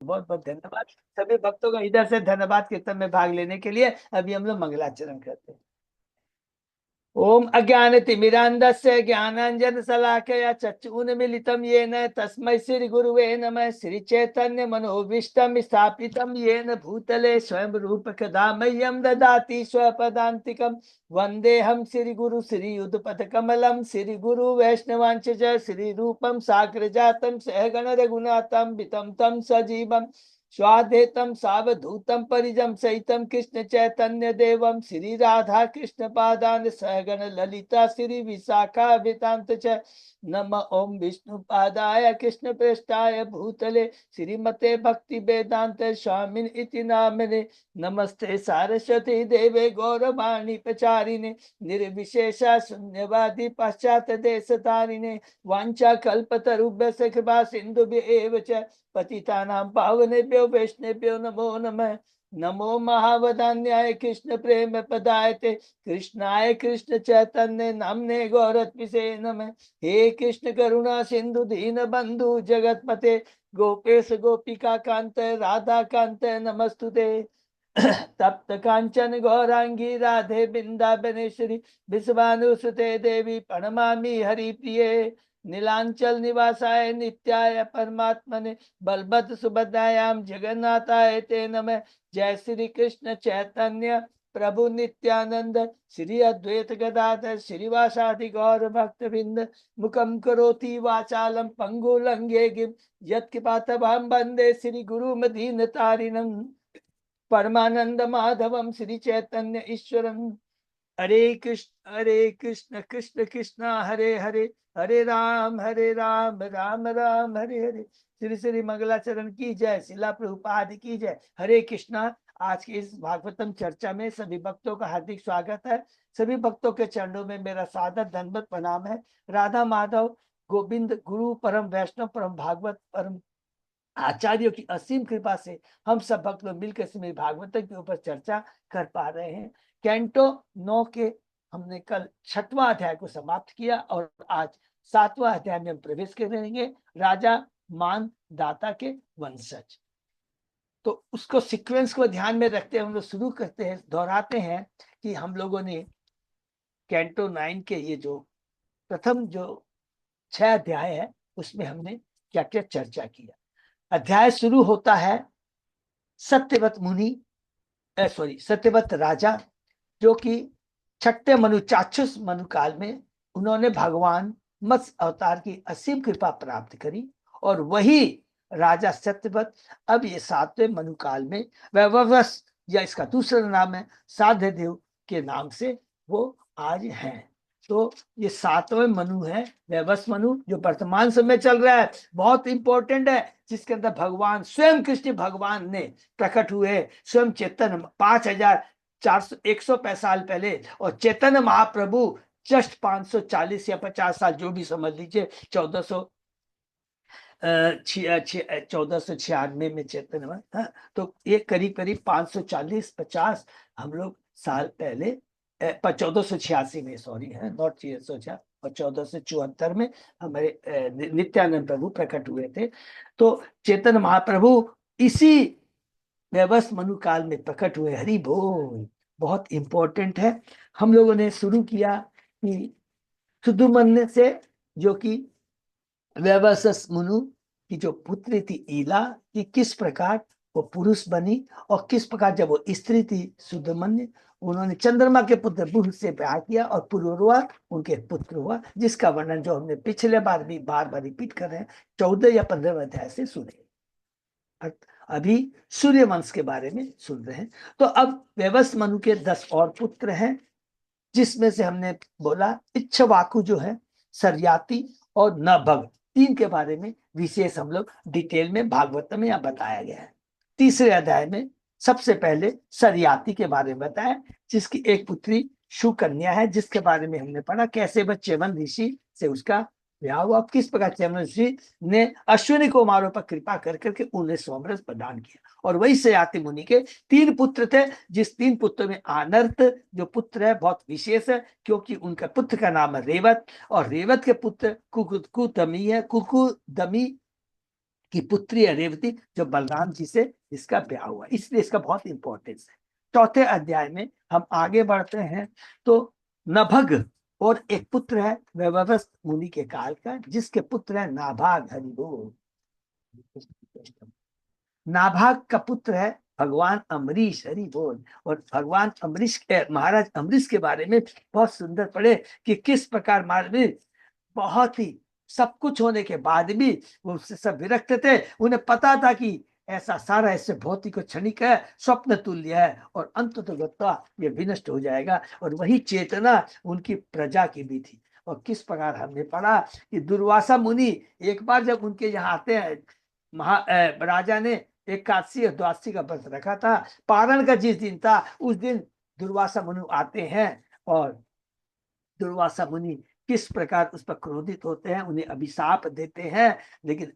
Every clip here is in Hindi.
बहुत बहुत धन्यवाद सभी भक्तों का इधर से, धन्यवाद कीर्तन में भाग लेने के लिए। अभी हम लोग मंगलाचरण करते हैं। ओम अज्ञानतिमिरान्धस्य ज्ञानाञ्जनशलाकया चक्षुरुन्मीलितं येन तस्मै श्रीगुरुवे नमः। श्रीचैतन्यमनोभीष्टं स्थापितं येन भूतले स्वयं रूपकदा मह्यं ददाति स्वपदान्तिकं। वन्देऽहं श्रीगुरु श्रीयुतपथकमलं श्रीगुरु वैष्णवांश्च श्रीरूपं साग्रजातं सहगण रघुनाथं वितं तं सजीवं स्वाद्वैतं सावधूतं परिजं सहितं कृष्ण चैतन्य देवं श्री राधा कृष्ण पादान सहगण ललिता श्री विशाखा वितांत च। नम ओम विष्णु पादाय कृष्ण प्रेष्ठाय भूतले श्रीमते भक्ति वेदांत स्वामिन इति नामने। नमस्ते सारस्वती देवे गौरवाणी प्रचारिणे निर्विशेषा शून्यवादी पाश्चात्य देश तारिणे। वांछा कल्पतरुभ्यश्च कृपा सिन्धुभ्येव च पतितानां पावनेभ्यो वैष्णवेभ्यो नमो नमः। नमो महावदान्याय कृष्ण प्रेम पदायते कृष्णाय कृष्ण चैतन्य नामने गौरत्विषे नमः। हे कृष्ण करुणा सिंधु दीन बंधु जगतपते गोपेश गोपिका कांत राधा कांत नमस्तुते। तप्त कांचन गौरांगी राधे बिंदाबनेश्वरी विश्वानुसुते देवी प्रणमामि हरिप्रिये। नीलांचल निवासाय नित्याय परमात्मने बलभद्र सुभद्रायाम जगन्नाथाय ते नमः। जय श्री कृष्ण चैतन्य प्रभु नित्यानंद श्री अद्वैत गदाधर श्रीवासादि गौर भक्तवृंद। मुखम करोति वाचालम पंगु लंघे गिम यत्कृपातमहं वंदे श्री गुरु मदीन तारिणं। परमानंद माधवम श्री चैतन्य ईश्वरम। हरे कृष्ण कृष्ण कृष्ण हरे हरे हरे राम राम राम हरे हरे। श्री श्री मंगलाचरण की जय, शिला प्रभुपाद की जय। हरे कृष्णा। आज की इस भागवतम चर्चा में सभी भक्तों का हार्दिक स्वागत है। सभी भक्तों के चरणों में मेरा सादर दंडवत प्रणाम है। राधा माधव गोविंद गुरु परम वैष्णव परम भागवत परम आचार्यों की असीम कृपा से हम सब भक्त लोग मिलकर श्रीमद् भागवतम के ऊपर चर्चा कर पा रहे हैं। कैंटो 9 के हमने कल 6वां अध्याय को समाप्त किया और आज 7वां अध्याय में हम प्रवेश करेंगे, राजा मान दाता के वंशज। तो उसको सीक्वेंस को ध्यान में रखते हुए हम लोग शुरू करते हैं, दोहराते हैं कि हम लोगों ने कैंटो 9 के ये जो प्रथम जो 6 अध्याय है उसमें हमने क्या क्या चर्चा किया। अध्याय शुरू होता है सत्यवत मुनि सत्यवत राजा, जो कि छठे मनु चाक्षुष मनु काल में उन्होंने भगवान मत्स्य अवतार की असीम कृपा प्राप्त करी और वही राजा सत्यवत अब ये 7वें मनु काल में वैवस्वत या इसका दूसरा नाम है साध्यदेव के नाम से वो आज हैं। तो ये 7वें मनु है वैवस्वत मनु, जो वर्तमान समय चल रहा है, बहुत इंपॉर्टेंट है, जिसके अंदर भगवान स्वयं कृष्ण भगवान ने प्रकट हुए। स्वयं चेतन 1,500 साल पहले और चैतन्य महाप्रभु जस्ट 540 या 50 साल जो भी समझ लीजिए 1496 में चैतन्य, तो ये करीब करीब 540-50 हम लोग साल पहले 1486 में, सॉरी है नॉट 1486, और 1474 में हमारे नित्यानंद प्रभु प्रकट हुए थे। तो चैतन्य महाप्रभु इसी वैवस्वत मनु काल में प्रकट हुए। हरि बोल, बहुत इंपॉर्टेंट है। हम लोगों ने शुरू किया कि सुदुमन से, जो कि वैवस्वत मनु की जो पुत्री थी ईला, कि किस प्रकार वो पुरुष बनी और किस प्रकार जब वो स्त्री थी सुदमन्य, उन्होंने चंद्रमा के पुत्र बुध से ब्याह किया और पुरुरवा उनके पुत्र हुआ, जिसका वर्णन जो हमने पिछले बार भी बार बार रिपीट कर रहे हैं 14 या 15 अध्याय से सुने। अभी सूर्य वंश के बारे में सुन रहे हैं। तो अब वैवस्वत मनु के 10 और पुत्र हैं, जिसमें से हमने बोला इच्छवाकु जो है, सरयाति और नभग, 3 के बारे में विशेष हम लोग डिटेल में भागवत में यहाँ बताया गया है। तीसरे अध्याय में सबसे पहले सरयाति के बारे में बताया, जिसकी एक पुत्री सुकन्या है, जिसके बारे में हमने पढ़ा कैसे वह च्यवन ऋषि से उसका ब्याह हुआ, किस प्रकार च्यवन ऋषि ने अश्विनी कुमारों पर कृपा कर करके उन्हें सोमरस प्रदान किया। और वही सरयाति मुनि के 3 पुत्र थे, जिस 3 पुत्रों में आनर्त जो पुत्र है बहुत विशेष है, क्योंकि उनका पुत्र का नाम है रेवत और रेवत के पुत्र कुकुदमी है। कुकुदमी की पुत्री है रेवती, जो बलराम जी से इसका ब्याह हुआ, इसलिए इसका बहुत इंपॉर्टेंस है। चौथे अध्याय में हम आगे बढ़ते हैं तो नभग और एक पुत्र है वैवस्वत मुनि के काल का, जिसके पुत्र है नाभाग। हरि बोल। नाभाग का पुत्र है भगवान अम्बरीश। हरि बोल। और भगवान अम्बरीश के, महाराज अम्बरीश के बारे में बहुत सुंदर पढ़े कि किस प्रकार महाराज बहुत ही सब कुछ होने के बाद भी वो उससे सब विरक्त थे। उन्हें पता था कि ऐसा सारा ऐसे भौतिक और क्षणिक है, स्वप्न तुल्य है, और अंत तो गत्वा ये विनष्ट हो जाएगा। और वही चेतना उनकी प्रजा की भी थी। और किस प्रकार हमने पढ़ा कि दुर्वासा मुनि एक बार जब उनके यहाँ आते हैं, राजा ने एकादशी और द्वादशी का व्रत रखा था, पारण का जिस दिन था उस दिन दुर्वासा मुनि आते हैं, और दुर्वासा मुनि किस प्रकार उस पर क्रोधित होते हैं, उन्हें अभिशाप देते हैं, लेकिन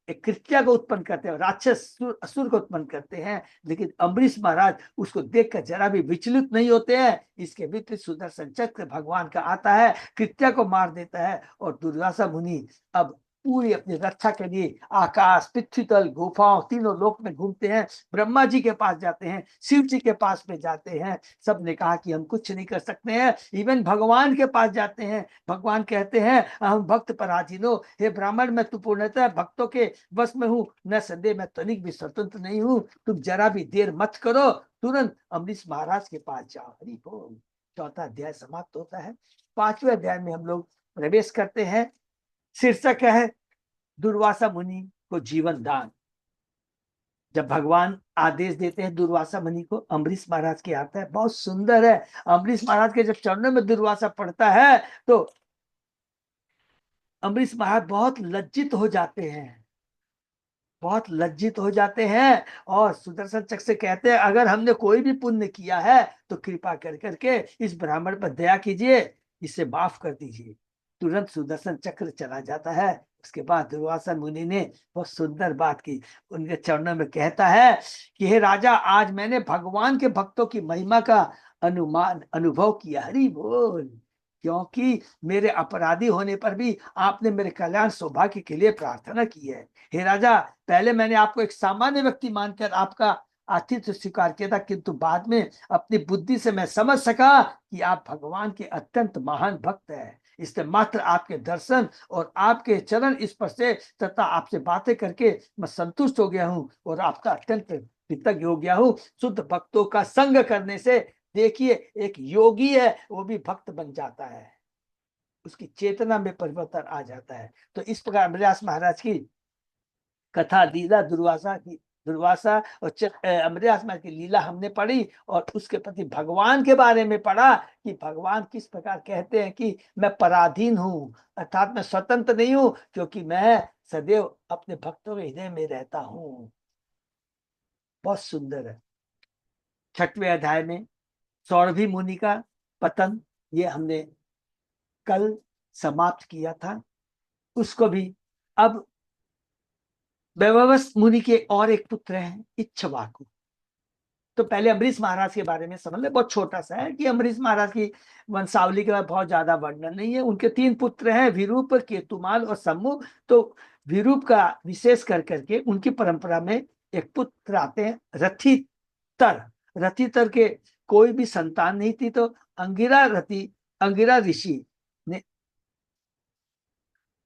एक कृत्या को उत्पन्न करते हैं, राक्षस असुर को उत्पन्न करते हैं। लेकिन अम्बरीश महाराज उसको देखकर जरा भी विचलित नहीं होते हैं। इसके विपरीत सुदर्शन चक्र भगवान का आता है, कृत्या को मार देता है, और दुर्वासा मुनि अब पूरी अपनी रक्षा के लिए आकाश, पृथ्वी तल, गुफाओं, तीनों लोक में घूमते हैं। ब्रह्मा जी के पास जाते हैं, शिव जी के पास में जाते हैं। सब ने कहा कि हम कुछ नहीं कर सकते हैं। इवन भगवान के पास जाते हैं, भगवान कहते हैं हम भक्त पराधीनो, हे ब्राह्मण मैं तू पूर्णतः भक्तों के बस में हूँ, न संदेह मैं तनिक भी स्वतंत्र नहीं हूँ, तुम जरा भी देर मत करो, तुरंत अम्बरीश महाराज के पास जाओ। हरि बोल। चौथा अध्याय समाप्त होता है। पांचवें अध्याय में हम लोग प्रवेश करते हैं। शीर्षक है दुर्वासा मुनि को जीवन दान। जब भगवान आदेश देते हैं दुर्वासा मुनि को, अम्बरीश महाराज के आता है, बहुत सुंदर है। अम्बरीश महाराज के जब चरणों में दुर्वासा पड़ता है तो अम्बरीश महाराज बहुत लज्जित हो जाते हैं, बहुत लज्जित हो जाते हैं, और सुदर्शन चक्र से कहते हैं अगर हमने कोई भी पुण्य किया है तो कृपा कर करके इस ब्राह्मण पर दया कीजिए, इसे माफ कर दीजिए। तुरंत सुदर्शन चक्र चला जाता है। उसके बाद दुर्वासा मुनि ने बहुत सुंदर बात की, उनके चरणों में कहता है कि हे राजा, आज मैंने भगवान के भक्तों की महिमा का अनुभव किया। हरि बोल। क्योंकि मेरे अपराधी होने पर भी आपने मेरे कल्याण सौभाग्य के लिए प्रार्थना की है। हे राजा, पहले मैंने आपको एक सामान्य व्यक्ति मानकर आपका आतिथ्य स्वीकार किया था, किंतु बाद में अपनी बुद्धि से मैं समझ सका कि आप भगवान के अत्यंत महान भक्त हैं। इसलिए मात्र आपके दर्शन और आपके चरण स्पर्श से तथा आपसे बातें करके मैं संतुष्ट हो गया हूँ, और आपका अत्यंत कृतज्ञ हो गया हूँ। शुद्ध भक्तों का संग करने से देखिए, एक योगी है वो भी भक्त बन जाता है, उसकी चेतना में परिवर्तन आ जाता है। तो इस प्रकार अमरदास महाराज की कथा, लीला दुर्वासा की, दुर्वासा और अमरदास महाराज की लीला हमने पढ़ी, और उसके प्रति भगवान के बारे में पढ़ा कि भगवान किस प्रकार कहते हैं कि मैं पराधीन हूँ, अर्थात मैं स्वतंत्र नहीं हूँ, क्योंकि मैं सदैव अपने भक्तों के हृदय में रहता हूँ। बहुत सुंदर है। छठवें अध्याय में सौरभी मुनि का पतन, ये हमने कल समाप्त किया था। उसको भी अब वैवस्वत मुनि के और एक पुत्र हैं इक्ष्वाकु। तो पहले अम्बरीश महाराज के बारे में समझ ले, बहुत छोटा सा है कि अम्बरीश महाराज की वंशावली के बाद बहुत ज्यादा वर्णन नहीं है। उनके 3 पुत्र हैं, विरूप, केतुमाल और सम्मु। तो विरूप का विशेष कर करके उनकी परंपरा में एक पुत्र आते हैं रथितर। रथितर के कोई भी संतान नहीं थी, तो अंगिरा ऋषि ने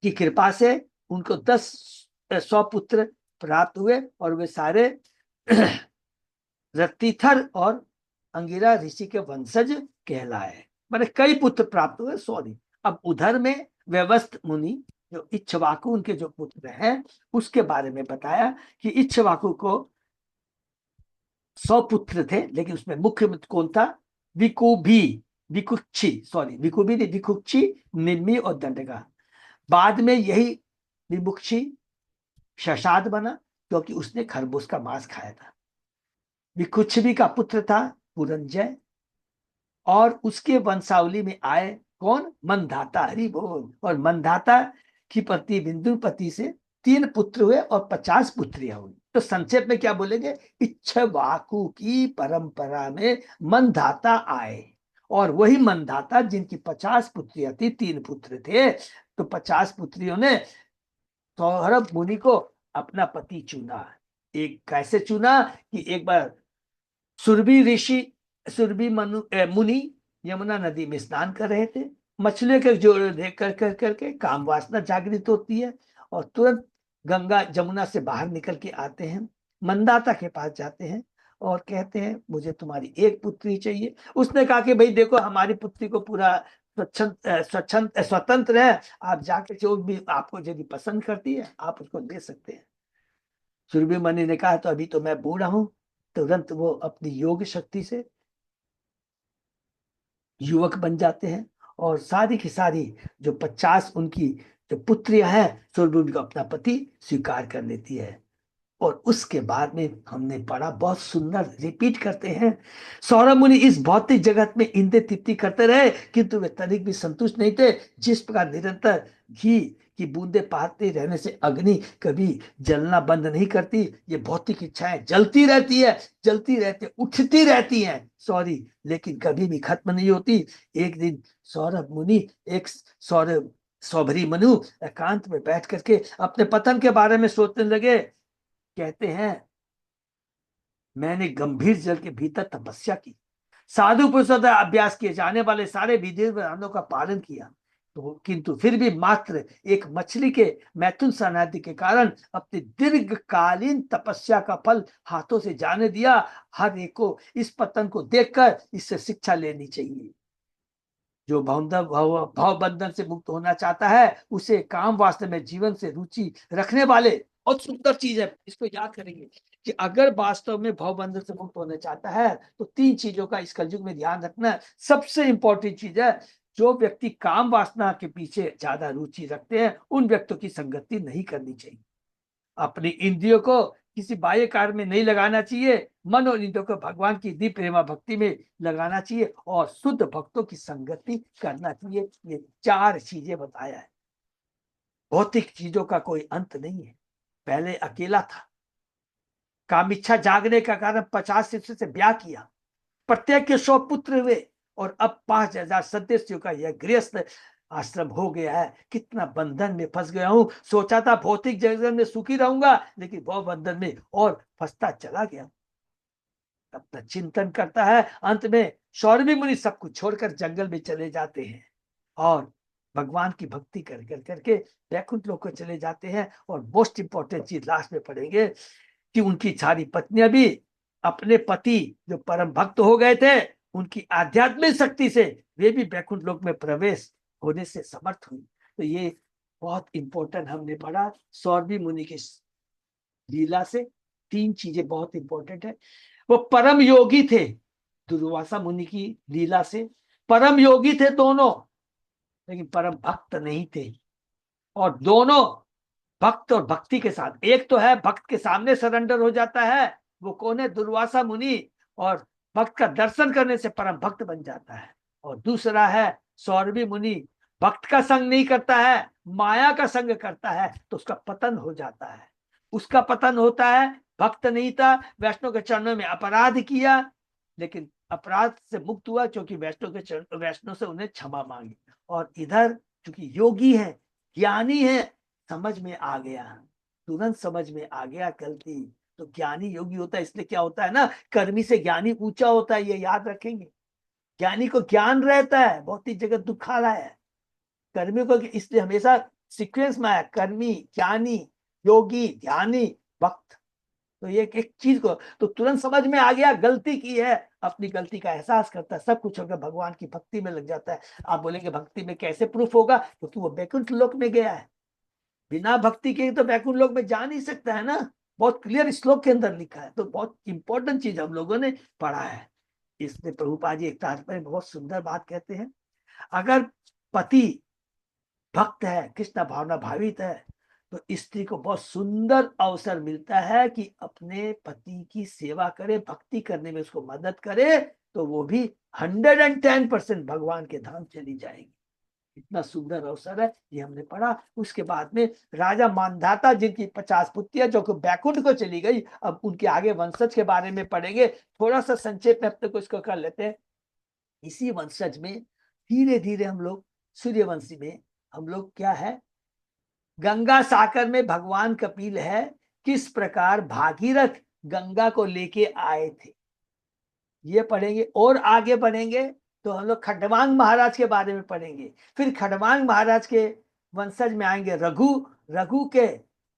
की कृपा से उनको 100 पुत्र प्राप्त हुए, और वे सारे रतिथर और अंगिरा ऋषि के वंशज कहलाए। मैंने कई पुत्र प्राप्त हुए, सॉरी। अब उधर में वैवस्वत मुनि जो इक्ष्वाकु, उनके जो पुत्र हैं उसके बारे में बताया कि इक्ष्वाकु को 100 पुत्र थे, लेकिन उसमें मुख्य कौन था? विकुक्षी, निम्मी और दंडका। बाद में यही विमुक्षी शशाद बना, क्योंकि उसने खरगोश का मांस खाया था। विकुक्षी का पुत्र था पुरंजय, और उसके वंशावली में आए कौन? मंधाता। हरि बोल। और मंधाता की पति बिंदुपति से 3 पुत्र हुए और 50 पुत्रियां हुई। तो संक्षेप में क्या बोलेंगे? इक्ष्वाकु की परंपरा में मंधाता आए, और वही मंधाता जिनकी 50 पुत्रियां थी, 3 पुत्र थे, तो 50 पुत्रियों ने सौरभ मुनि को अपना पति चुना। एक कैसे चुना कि एक बार सुरभि ऋषि, सुरभि मुनि यमुना नदी में स्नान कर रहे थे। मछलियों के जोड़े देख कर कर करके काम वासना जागृत होती है और तुरंत गंगा जमुना से बाहर निकल के आते हैं, मंदाता के पास जाते हैं और कहते हैं मुझे तुम्हारी एक पुत्री चाहिए। उसने कहा कि भाई देखो हमारी पुत्री को पूरा स्वतंत्र है, आप जाके जो भी आपको यदि पसंद करती है आप उसको दे सकते हैं। सुरभि मुनि ने कहा तो अभी तो मैं बूढ़ा हूं। तुरंत वो अपनी योग शक्ति से युवक बन जाते हैं और सारी की सारी जो 50 उनकी जो पुत्रियां हैं सुरभि को अपना पति स्वीकार कर लेती है। और उसके बाद में हमने पढ़ा, बहुत सुंदर रिपीट करते हैं, सौरभ मुनि इस भौतिक जगत में इंद्रिय तृप्ति करते रहे किंतु वे तनिक भी संतुष्ट नहीं थे। जिस प्रकार निरंतर घी की बूंदे पाते रहने से अग्नि कभी जलना बंद नहीं करती, ये भौतिक इच्छाएं जलती रहती है, जलती रहती है, उठती रहती हैं, सॉरी, लेकिन कभी भी खत्म नहीं होती। एक दिन सौरभ मुनि, एक सौरभ सौभरी मनु एकांत में बैठ करके अपने पतन के बारे में सोचने लगे। कहते हैं मैंने गंभीर जल के भीतर तपस्या की, साधु पुरुषों द्वारा अभ्यास किए जाने वाले सारे विधि विधानों का पालन किया, तो किंतु फिर भी मात्र एक मछली के मैथुन सानादि के कारण अपनी दीर्घकालीन तपस्या का फल हाथों से जाने दिया। हर एक को इस पतन को देखकर इससे शिक्षा लेनी चाहिए। जो भाव बंधन से मुक्त होना चाहता है उसे काम वास्तव में जीवन से रुचि रखने वाले, बहुत सुंदर चीज है, इसको याद करेंगे कि अगर वास्तव में भाव बंधन से मुक्त होना चाहता है तो 3 चीजों का इस कलयुग में ध्यान रखना है। सबसे इंपॉर्टेंट चीज है, जो व्यक्ति काम वासना के पीछे ज्यादा रुचि रखते हैं उन व्यक्तियों की संगति नहीं करनी चाहिए। अपनी इंद्रियों को किसी बाह्य कार्य में नहीं लगाना चाहिए, मन और इंद्रियों को भगवान की दिव्य प्रेमा भक्ति में लगाना चाहिए और शुद्ध भक्तों की संगति करना चाहिए। ये 4 चीजें बताया है। भौतिक चीजों का कोई अंत नहीं है। पहले अकेला था, काम इच्छा जागने का कारण 50 शिष्य से ब्याह किया, प्रत्येक के 100 पुत्र हुए और अब 5000 सदस्यों का यह गृहस्थ आश्रम हो गया है। कितना बंधन में फंस गया हूं। सोचा था भौतिक जगत में सुखी रहूंगा, लेकिन बहुत बंधन में और फंसता चला गया। अपना चिंतन करता है। अंत में सौरभी मुनि सब कुछ छोड़कर जंगल में चले जाते हैं और भगवान की भक्ति कर कर करके वैकुंठ लोक को चले जाते हैं। और मोस्ट इंपॉर्टेंट चीज लास्ट में पढ़ेंगे कि उनकी सारी पत्नियां भी अपने पति जो परम भक्त हो गए थे उनकी आध्यात्मिक शक्ति से वे भी वैकुंठ लोक में प्रवेश होने से समर्थ हुई। तो ये बहुत इंपॉर्टेंट हमने पढ़ा सौरभी मुनि की लीला से। 3 चीजें बहुत इंपॉर्टेंट है। वो परम योगी थे, दुर्वासा मुनि की लीला से परम योगी थे दोनों, लेकिन परम भक्त नहीं थे। और दोनों भक्त और भक्ति के साथ, एक तो है भक्त के सामने सरेंडर हो जाता है, वो कौन है, दुर्वासा मुनि, और भक्त का दर्शन करने से परम भक्त बन जाता है। और दूसरा है सौरभी मुनि, भक्त का संग नहीं करता है, माया का संग करता है, तो उसका पतन हो जाता है। उसका पतन होता है, भक्त नहीं था, वैष्णव के चरणों में अपराध किया, लेकिन अपराध से मुक्त हुआ क्योंकि वैष्णव से उन्हें क्षमा मांगी। और इधर चूंकि योगी है, ज्ञानी है, समझ में आ गया, तुरंत समझ में आ गया गलती। तो ज्ञानी योगी होता है, इसलिए क्या होता है ना, कर्मी से ज्ञानी ऊंचा होता है, ये याद रखेंगे। ज्ञानी को ज्ञान रहता है, भौतिक जगत दुखा रहा है। कर्मी को इसलिए हमेशा सीक्वेंस में आया, कर्मी, ज्ञानी, योगी, ध्यानी, भक्त। तो ये एक चीज को तो तुरंत समझ में आ गया, गलती की है, अपनी गलती का एहसास करता है, सब कुछ होकर भगवान की भक्ति में लग जाता है। आप बोलेंगे भक्ति में कैसे प्रूफ होगा, क्योंकि वो वैकुंठ लोक में गया है। बिना भक्ति के तो वैकुंठ लोक में जा नहीं सकता है ना, बहुत क्लियर श्लोक के अंदर लिखा है। तो बहुत इंपॉर्टेंट चीज हम लोगों ने पढ़ा है। इसलिए प्रभुपाद जी एक तात्पर्य बहुत सुंदर बात कहते हैं, अगर पति भक्त है, कृष्ण भावना भावित है, तो स्त्री को बहुत सुंदर अवसर मिलता है कि अपने पति की सेवा करे, भक्ति करने में उसको मदद करे, तो वो भी 110% भगवान के धाम चली जाएगी। इतना सुंदर अवसर है, ये हमने पढ़ा। उसके बाद में राजा मानधाता जिनकी 50 पुत्रियां जो कि बैकुंठ को चली गई, अब उनके आगे वंशज के बारे में पढ़ेंगे। थोड़ा सा संक्षेप में अपने को इसको कर लेते हैं। इसी वंशज में धीरे धीरे हम लोग सूर्यवंशी में हम लोग क्या है, गंगा सागर में भगवान कपिल है, किस प्रकार भागीरथ गंगा को लेके आए थे, ये पढ़ेंगे। और आगे बढ़ेंगे तो हम लोग खडवांग महाराज के बारे में पढ़ेंगे। फिर खडवांग महाराज के वंशज में आएंगे रघु। रघु के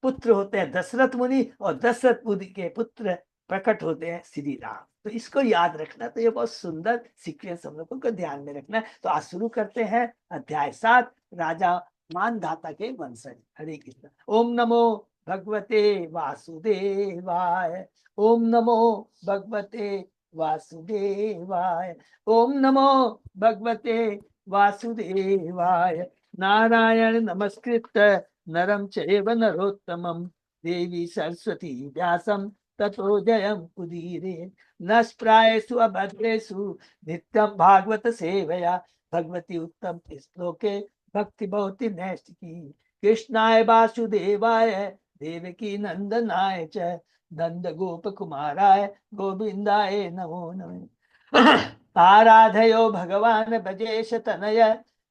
पुत्र होते हैं दशरथ मुनि, और दशरथ मुनि के पुत्र प्रकट होते हैं श्री राम। तो इसको याद रखना, तो ये बहुत सुंदर सीक्वेंस हम लोगों को ध्यान में रखना है। तो आज शुरू करते हैं अध्याय 7, राजा मानधाता के वंशज। हरे कृष्ण। ओम नमो भगवते वासुदेवाय। ओम नमो भगवते वासुदेवाय। ओम नमो भगवते वासुदेवाय। नारायण नमस्कृत्य नरं चैव नरोत्तमं देवी सरस्वती व्यासं ततो जयं उदीरये। नष्प्रायेषु अभद्रेषु नित्यं भागवत सेवया भगवती उत्तम श्लोके भक्ति भवति नैष्ठिकी। कृष्णाय वासुदेवाय देवकी नंदनाय च नंद गोप कुमाराय गोविंदाय नमो नमः। आराधयो भगवान भजेश तनय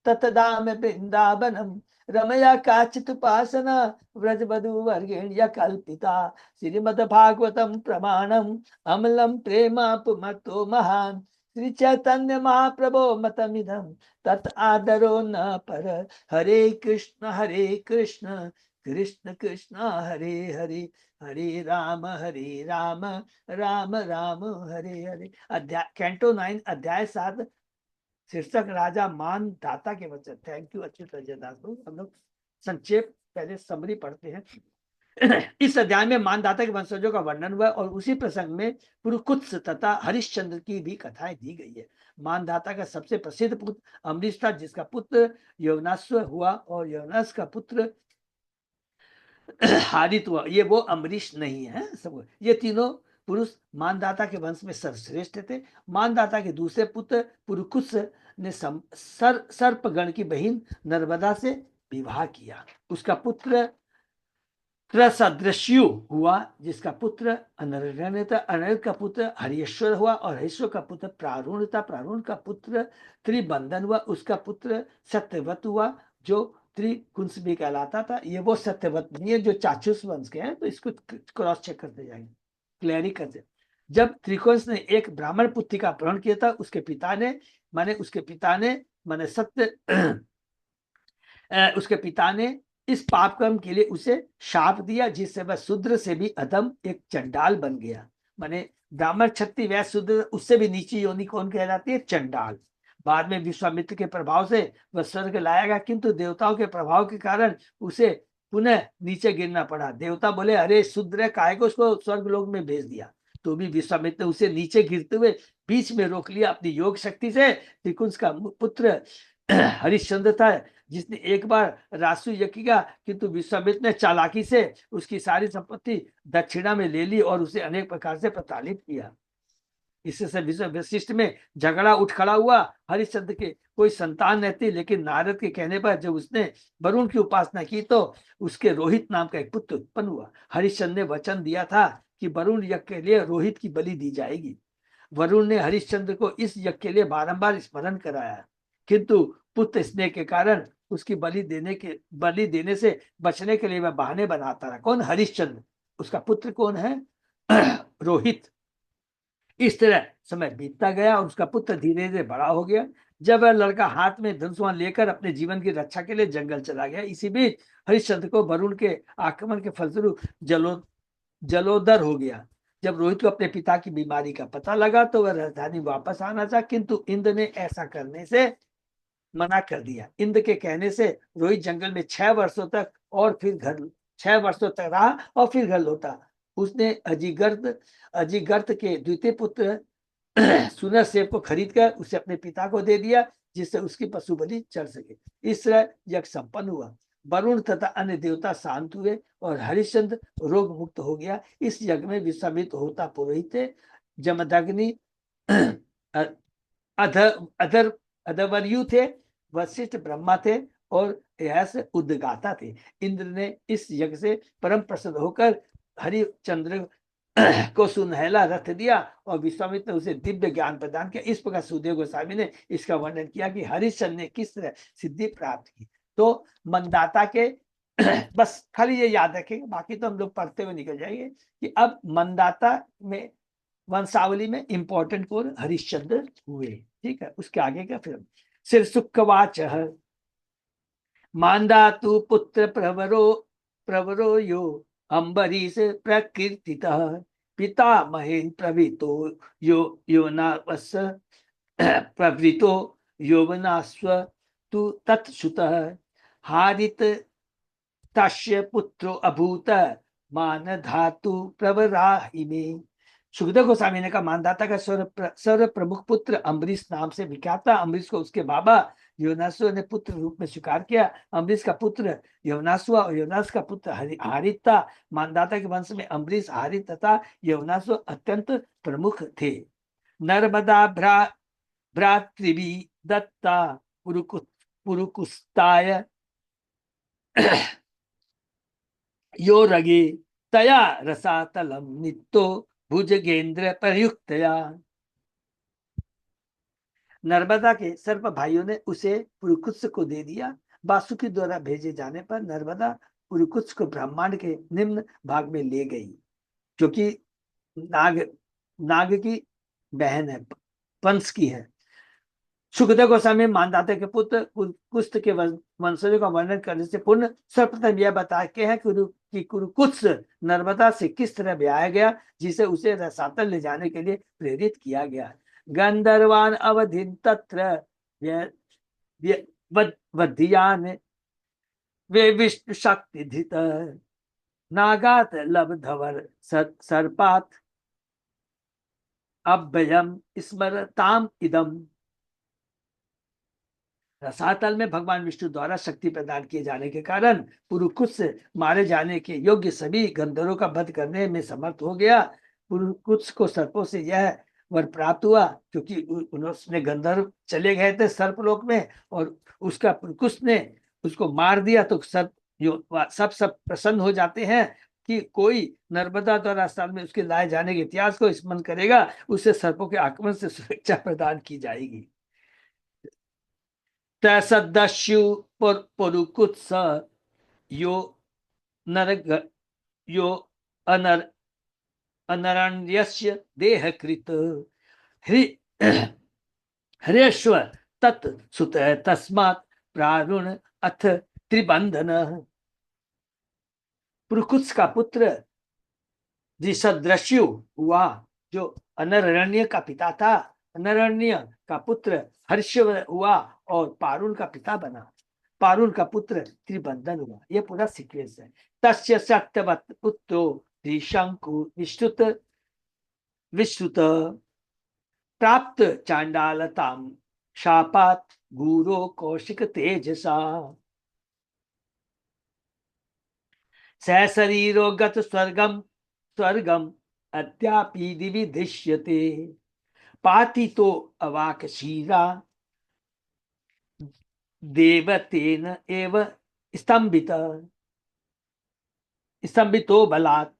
ततदाम वृंदावनम रमया काचित उपासना व्रजवधु वर्गेण्य कल्पिता। श्रीमद्भागवतम प्रमाणम अमलम प्रेमापुमतो महान श्री चैतन्य महाप्रभो मतमिदम तत् आदरो न पर। हरे कृष्ण कृष्ण कृष्ण हरे हरे हरे राम राम राम हरे हरे। अध्याय कैंटो 9 अध्याय 7 शीर्षक राजा मान दाता के वचन। थैंक यू अच्युत अजय दास। हम लोग संक्षेप पहले समरी पढ़ते हैं। इस अध्याय में मानदाता के वंशजों का वर्णन हुआ और उसी प्रसंग में पुरुकुत्स तथा हरिश्चंद्र की भी कथाएं दी गई है। मानदाता का सबसे प्रसिद्ध पुत्र अमरीश था, जिसका पुत्र यवनाश्व हुआ, और यवनाश का पुत्र हारित हुआ। ये वो अमरीश नहीं है सब। ये तीनों पुरुष मानदाता के वंश में सर्वश्रेष्ठ थे। मानदाता के दूसरे पुत्र पुरुकुस ने सर्पगण की बहन नर्मदा से विवाह किया। उसका पुत्र त्रसदृश्यु हुआ, जिसका पुत्र अनर्गण्य था। अनर्ग का पुत्र हरिश्वर हुआ, और हरिश्वर का पुत्र प्रारुण था। प्रारुण का पुत्र त्रिबंधन हुआ। उसका पुत्र सत्यवत हुआ, जो त्रिकुंस भी कहलाता था। ये वो सत्यवत नहीं है जो चाचुस वंश के हैं, तो इसको क्रॉस चेक करते जाएंगे, क्लियर करते। जब त्रिकुंस ने एक ब्राह्मण पुत्री का अपहरण किया था, उसके पिता ने इस पाप कर्म के लिए उसे शाप दिया, जिससे वह शूद्र से भी अधम एक चंडाल बन गया। माने ब्राह्मण, क्षत्रिय, वैश्य, शूद्र, उससे भी नीची योनि कौन कहलाती है? चंडाल। बाद में विश्वामित्र के प्रभाव से वह स्वर्ग लाया गया, किंतु देवताओं के प्रभाव के कारण उसे पुनः नीचे गिरना पड़ा। देवता बोले, अरे शूद्र काय को उसको स्वर्ग लोक में भेज दिया। तो भी विश्वामित्र ने उसे नीचे गिरते हुए बीच में रोक लिया अपनी योग शक्ति से। त्रिकुंस का पुत्र हरिश्चंद्र था, जिसने एक बार रासु यज्ञ किया, किंतु विश्वामित्र ने चालाकी से उसकी सारी संपत्ति दक्षिणा में ले ली और उसे अनेक प्रकार से प्रताड़ित किया। इससे वशिष्ठ में झगड़ा उठ खड़ा हुआ। हरिश्चंद्र के कोई संतान नहीं थी, लेकिन नारद के कहने पर जब उसने वरुण की उपासना की तो उसके रोहित नाम का एक पुत्र उत्पन्न हुआ। हरिश्चंद्र ने वचन दिया था कि वरुण यज्ञ के लिए रोहित की बलि दी जाएगी। वरुण ने हरिश्चंद्र को इस यज्ञ के लिए बारंबार स्मरण कराया, किंतु पुत्र स्नेह के कारण उसकी बलि देने से बचने के लिए वह बहाने बनाता रहा। कौन? हरिश्चंद्र। उसका पुत्र कौन है? रोहित। इस तरह समय बीतता गया और उसका पुत्र धीरे धीरे बड़ा हो गया। जब वह लड़का हाथ में धनुष्मान लेकर अपने जीवन की रक्षा के लिए जंगल चला गया, इसी बीच हरिश्चंद्र को वरुण के आक्रमण के फलस्वरूप जलोदर हो गया। जब रोहित को अपने पिता की बीमारी का पता लगा तो वह राजधानी वापस आना चाहा, किंतु इंद्र ने ऐसा करने से मना कर दिया। इंद्र के कहने से रोहित जंगल में 6 वर्षों तक रहा और फिर घर लौटा। उसने अजिगर्त के द्वितीय पुत्र सुनरसेव को खरीदकर उसे अपने पिता को दे दिया, जिससे उसकी पशु बलि चढ़ सके। इस तरह यज्ञ संपन्न हुआ। वरुण तथा अन्य देवता शांत हुए और हरिश्चंद्र रोग मुक्त हो गया। इस यज्ञ में विश्वामित्र होता पुरोहित थे, जमदग्नि अधवर्यु थे, वशिष्ठ ब्रह्मा थे, और यह उद्गाता थे। इंद्र ने इस यज्ञ से परम प्रसन्न होकर हरिश्चंद्र को सुनहला रथ दिया और विश्वामित्र ने उसे दिव्य ज्ञान प्रदान किया। इस प्रकार सुखदेव गोस्वामी ने इसका वर्णन किया कि हरिश्चंद्र ने किस तरह सिद्धि प्राप्त की। तो मनदाता के बस खाली ये याद रखेंगे, बाकी तो हम लोग पढ़ते हुए निकल जाएंगे कि अब मंदाता में वंशावली में इंपॉर्टेंट कौन, हरिश्चंद्र हुए। ठीक है, उसके आगे का फिर सिर सुखवाच मांदातु पुत्र प्रवरो प्रवरो यो अम्बरीश प्रकीर्तितः पिता महेन प्रवृतो यो योनावस प्रवृतो यौवनास्व तु तत्सुतः हारित तस्य पुत्रो अभूत मान धातु प्रवराहिमे। सुखदेव गोस्वामी ने कहा मानदाता का सर्व प्रमुख पुत्र अम्बरीश नाम से विख्यात था। अम्बरीश को उसके बाबा योनासु ने पुत्र रूप में स्वीकार किया। अम्बरीश का पुत्र यवनासु और यवनास का पुत्र हारित था। मानदाता के वंश में अम्बरीश, हारित तथा यवनासु अत्यंत प्रमुख थे। नर्मदा भ्रातृभि दत्ता पुरुकुस्ताय यो रगे तया रसातलम नित्यो भुजगेंद्र प्रयुक्तया। नर्मदा के सर्प भाइयों ने उसे पुरुकुत्स को दे दिया। वासुकी द्वारा भेजे जाने पर नर्मदा पुरुकुत्स को ब्रह्मांड के निम्न भाग में ले गई, जो कि नाग नाग की बहन है, वंश की है। सुखदेव गोस्वामी मानदाता के पुत्र कुस्त के वंशजों का वर्णन करने से पूर्ण सर्वप्रथम यह बताते हैं कि कुरुकुत्स नर्मदा से किस तरह ब्याया गया, जिसे उसे रसातल ले जाने के लिए प्रेरित किया गया। गंधर्वान अवधिन तत्र वधियान वे विष्णु शक्ति धित नागात लब्धवर सर्पात अभयम स्मरताम इदम। रसातल में भगवान विष्णु द्वारा शक्ति प्रदान किए जाने के कारण पुरुकुत्स मारे जाने के योग्य सभी गंधर्वों का वध करने में समर्थ हो गया। पुरुकुत्स को सर्पों से यह वर प्राप्त हुआ क्योंकि उन्होंने गंधर्व चले गए थे सर्पलोक में और उसका पुरुकुत्स ने उसको मार दिया, तो सर्प सब प्रसन्न हो जाते हैं कि कोई नर्मदा द्वारा स्थल में उसके लाए जाने के इतिहास को स्मरण करेगा, उससे सर्पों के आक्रमण से सुरक्षा प्रदान की जाएगी। तसदस्यु पुरुकुत्स यो नरग यो अनर अनरण्यस्य देहकृत हरेश्वर तत् सुत तस्मात् प्रारुण अथ त्रिबंधन। पुरुकुत्स का पुत्र सदृश्यु हुआ, जो अनरण्य का पिता था। अनरण्य का पुत्र हर्षवर हुआ और पारुल का पिता बना। पारुल का पुत्र त्रिबंधन हुआ। यह पूरा सीक्वेंस है। तस्य सत्यवत पुत्रो त्रिशंकु विश्रुत प्राप्त चांडालताम शापात गुरो कौशिक तेजसा सशरीरो गत स्वर्गम अद्यापि दिवि दृश्यते पाति तो अवाक शीरा देवतेन एव स्तंभितो बलात्।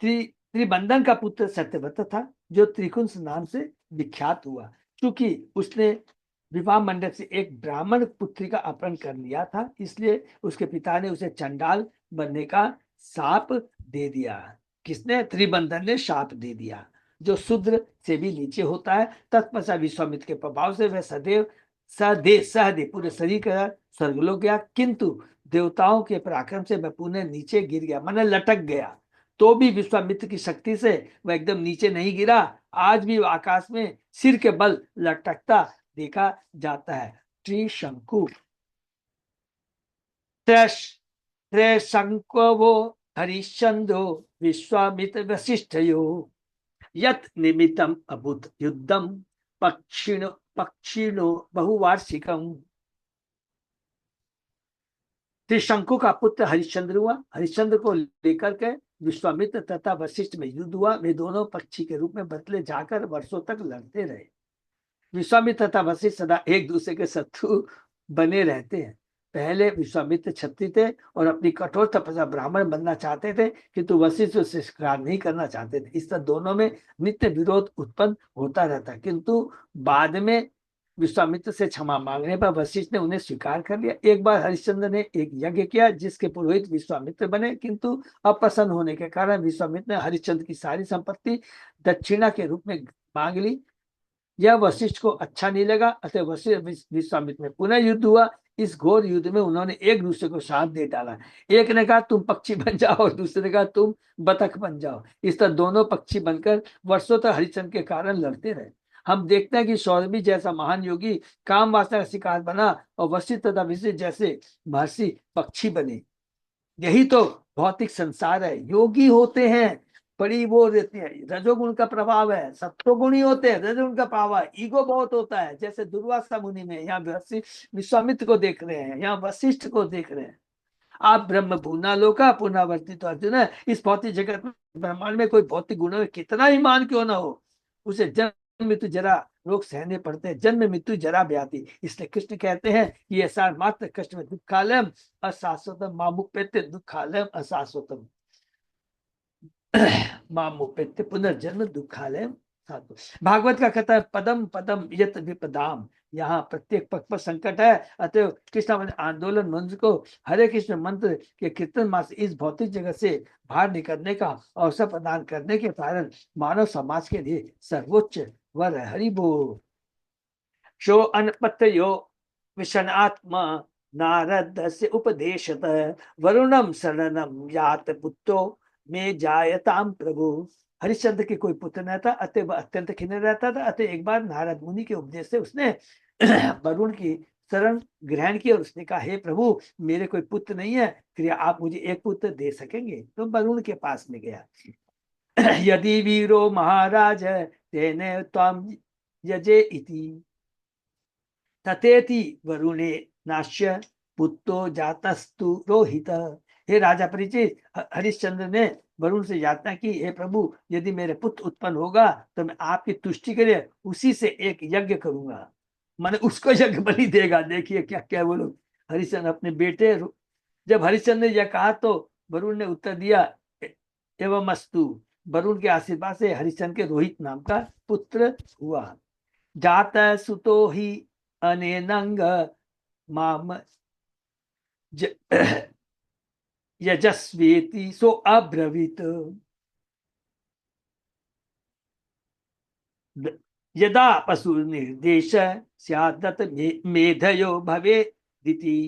त्रिबंधन का पुत्र सत्यव्रत था, जो त्रिकुंस नाम से विख्यात हुआ। क्योंकि उसने विवाह मंडप से एक ब्राह्मण पुत्री का अपहरण कर लिया था, इसलिए उसके पिता ने उसे चंडाल बनने का शाप दे दिया। किसने? त्रिबंधन ने शाप दे दिया, जो शूद्र से भी नीचे होता है। तत्पश्चात विश्वामित्र के प्रभाव से वह सहदेव पूरे शरीर का स्वर्गलोक गया, किंतु देवताओं के पराक्रम से वह पुनः नीचे गिर गया, माने लटक गया। तो भी विश्वामित्र की शक्ति से वह एकदम नीचे नहीं गिरा। आज भी आकाश में सिर के बल लटकता देखा जाता है। त्रिशंकु त्रैशंको हरिश्चंद्रो विश्वामित्र वशिष्ठयो यत निमित्तम अभूत युद्धम पक्षिणो बहुवार्षिकम। त्रिशंकु का पुत्र हरिश्चंद्र हुआ। हरिश्चंद्र को लेकर के विश्वामित्र तथा वशिष्ठ में युद्ध हुआ। वे दोनों पक्षी के रूप में बदले जाकर वर्षों तक लड़ते रहे। विश्वामित्र तथा वशिष्ठ सदा एक दूसरे के शत्रु बने रहते हैं। पहले विश्वामित्र क्षत्रिय थे और अपनी कठोर तपस्या ब्राह्मण बनना चाहते थे, किंतु वशिष्ठ उससे स्वीकार नहीं करना चाहते थे। इस तरह दोनों में नित्य विरोध उत्पन्न होता रहता, किंतु बाद में विश्वामित्र से क्षमा मांगने पर वशिष्ठ ने उन्हें स्वीकार कर लिया। एक बार हरिश्चंद्र ने एक यज्ञ किया जिसके पुरोहित विश्वामित्र बने, किंतु अप्रसन्न होने के कारण विश्वामित्र ने हरिश्चंद्र की सारी संपत्ति दक्षिणा के रूप में मांग ली। यह वशिष्ठ को अच्छा नहीं लगा, अतः वशिष्ठ विश्वामित्र में पुनः युद्ध हुआ। इस घोर युद्ध में उन्होंने एक दूसरे को साथ दे डाला। एक ने कहा तुम पक्षी बन जाओ और दूसरे ने कहा तुम बतख बन जाओ। इस तरह दोनों पक्षी बनकर वर्षों तक हरिश्चंद्र के कारण लड़ते रहे। हम देखते हैं कि सौरभी जैसा महान योगी काम वासना का शिकार बना और वशिष्ठ तथा विशिष्ट जैसे महर्षि पक्षी बने। यही तो भौतिक संसार है। योगी होते हैं, बड़ी वो रहती है, रजोगुण का प्रभाव है, सत्वगुण ही होते हैं, रजोगुण का प्रभाव है, ईगो बहुत होता है। जैसे दुर्वासा मुनि में, यहाँ विश्वामित्र को देख रहे हैं, यहाँ वशिष्ठ को देख रहे हैं। आप ब्रह्म भूना लोका पुनरावर्तित अर्जुन है। इस भौतिक जगत में, ब्रह्मांड में कोई भौतिक गुणों में कितना ही मान क्यों ना हो, उसे जन्म मृत्यु जरा रोग सहने पड़ते हैं। जन्म मृत्यु जरा व्याधि। इसलिए कृष्ण कहते हैं ये सार मात्र कष्ट में दुखालयम अशाश्वतम मामुपेत्य दुखालयम अशाश्वतम मामुपेत्य पुनर्जन्म दुखालयम। भागवत का कहता है पदम पदम यत विपदाम। यहाँ प्रत्येक पद पर संकट है, अतः कृष्ण आंदोलन मंत्र को हरे कृष्ण मंत्र के कीर्तन मात्र इस भौतिक जगत से बाहर निकलने का अवसर प्रदान करने के कारण मानव समाज के लिए सर्वोच्च वर है। हरि बोल। शो अनपत्यो विषणात्मा नारद से उपदेशत वरुणम शरणम यात पुत्रो में जायताम प्रभु। हरिश्चंद्र के कोई पुत्र न था, अतः वह अत्यंत खिन्न रहता था। अतः एक बार नारद मुनि के उपदेश से उसने वरुण की शरण ग्रहण की और उसने कहा हे प्रभु मेरे कोई पुत्र नहीं है, फिर आप मुझे एक पुत्र दे सकेंगे? तो वरुण के पास में गया। यदि वीरो महाराज तेने त्वाम यजे इति तथेति वरुणे नाश्य पुत्रो जातस्तु रोहित। हे राजा परिचित, हरिश्चंद्र ने वरुण से याचना की हे प्रभु यदि मेरे पुत्र उत्पन्न होगा तो मैं आपकी तुष्टि के लिए उसी से एक यज्ञ करूंगा, मैंने उसको यज्ञ बलि देगा। देखिए क्या क्या वो लोग, हरिश्चंद्र अपने बेटे। जब हरिश्चंद्र ने यह कहा तो वरुण ने उत्तर दिया एवं अस्तु। वरुण के आशीर्वाद से हरिश्चंद्र के रोहित नाम का पुत्र हुआ। जात सुतो ही अनेनंग माम यजस्वेति सो अब्रवीत। यदा पशु निर्देश स्यादत मेधयो भवे दिति।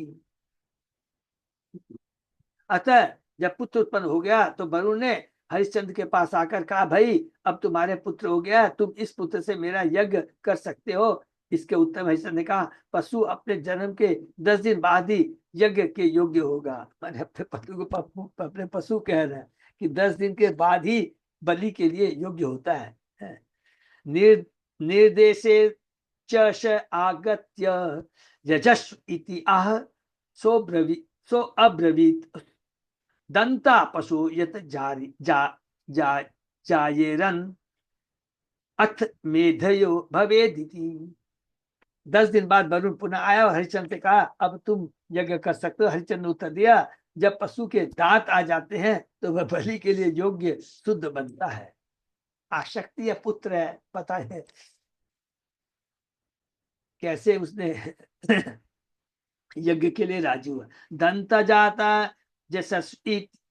अतः जब पुत्र उत्पन्न हो गया तो वरुण ने हरिश्चंद्र के पास आकर कहा भाई अब तुम्हारे पुत्र हो गया, तुम इस पुत्र से मेरा यज्ञ कर सकते हो। इसके उत्तर में हरिश्चंद्र ने कहा पशु अपने जन्म के 10 दिन बाद ही यज्ञ के योग्य होगा। मैंने अपने पशु को अपने पशु कह रहे हैं कि 10 दिन के बाद ही बलि के लिए योग्य होता है। निर्देशे च आगत्य यजस्व इति आह सो अब्रवीत दंता पशु यत जारी जायेरन अथ मेधयो भवेदिति। 10 दिन बाद वरुण पुनः आया और हरिश्चंद्र से कहा अब तुम यज्ञ कर सकते हो। हरिश्चंद्र ने उत्तर दिया जब पशु के दांत आ जाते हैं तो वह बलि के लिए योग्य शुद्ध बनता है। आशक्ति या पुत्र है, पता है कैसे उसने यज्ञ के लिए राजी हुआ। दंत जाता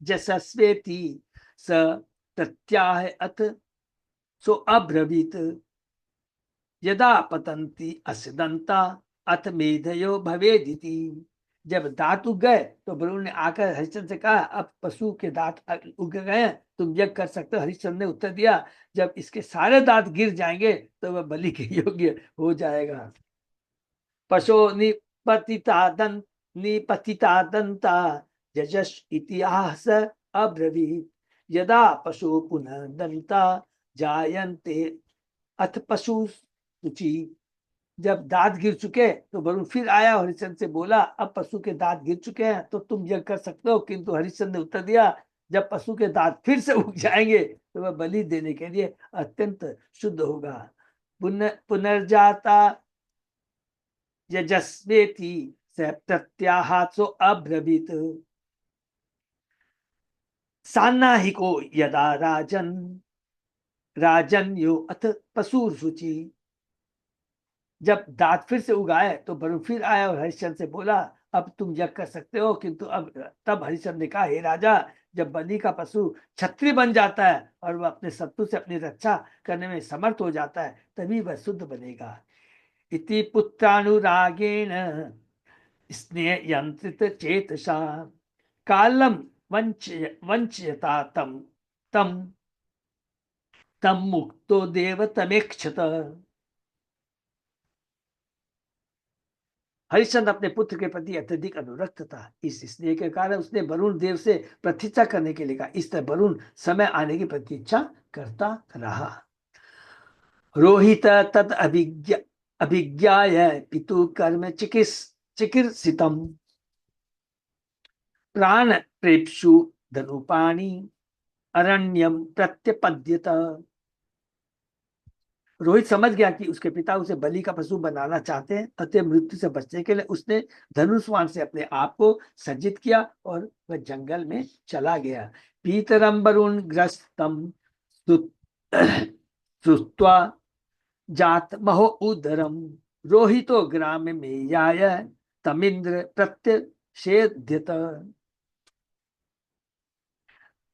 जसस्वेति स प्रत्याह अथ सो अब्रवीत यदा पतंती अस्य दंता अथ मेधयो भवेदिति। जब दांत उग गए तो वरुण ने आकर हरिश्चंद्र से कहा अब पशु के दांत उग गए हैं, तुम यज्ञ कर सकते हो। हरिश्चंद्र ने उत्तर दिया जब इसके सारे दांत गिर जाएंगे तो वह बलि के योग्य हो जाएगा। पशो निपतिता दंता यजस इतिहास अब्रवीत यदा पशु पुनः दंता जायन्ते अथ पशु सूची। जब दांत गिर चुके तो वरुण फिर आया हरिश्चंद्र से बोला अब पशु के दांत गिर चुके हैं तो तुम यज्ञ कर सकते हो। किंतु हरिश्चंद्र ने उत्तर दिया जब पशु के दांत फिर से उग जाएंगे तो वह बलि देने के लिए अत्यंत शुद्ध होगा। पुनर्जाता यजस्वेति स प्रत्याहासो अब्रवीत सान्नाहिको यदा राजन्यो अथ पशुर्शुचि। जब दांत फिर से उगाए तो वरुण फिर आया और हरिश्चंद्र से बोला, अब तुम यज्ञ कर सकते हो। किंतु अब तब हरिश्चंद्र ने कहा, हे राजा, जब बलि का पशु क्षत्रिय बन जाता है और वह अपने शत्रु से अपनी रक्षा करने में समर्थ हो जाता है, तभी वह शुद्ध बनेगा। इति पुत्रानुरागेण स्नेह यंत्रित चेतसा कालम वंचयता तम तम तम मुक्तो देव तमेक्षत। हरिश्चंद्र अपने पुत्र के प्रति अत्यधिक अनुरक्त था। इस स्नेह के कारण उसने वरुण देव से प्रतीक्षा करने के लिए कहा। इस तरह वरुण समय आने की प्रतीक्षा करता रहा। रोहित तद अभिज्ञाय पितु कर्म चिकित्सितम प्राण प्रेप्सु धनुपाणी अरण्यम प्रत्यपद्यत। रोहित समझ गया कि उसके पिता उसे बलि का पशु बनाना चाहते हैं, अतः मृत्यु से बचने के लिए उसने धनुष्वाण से अपने आप को सज्जित किया और वह जंगल में चला गया। पीतरम वरुण ग्रस्तम श्रुत्वा जात महो उदरम रोहितो ग्राम में याय तमिंद्र प्रत्यषेध्यत।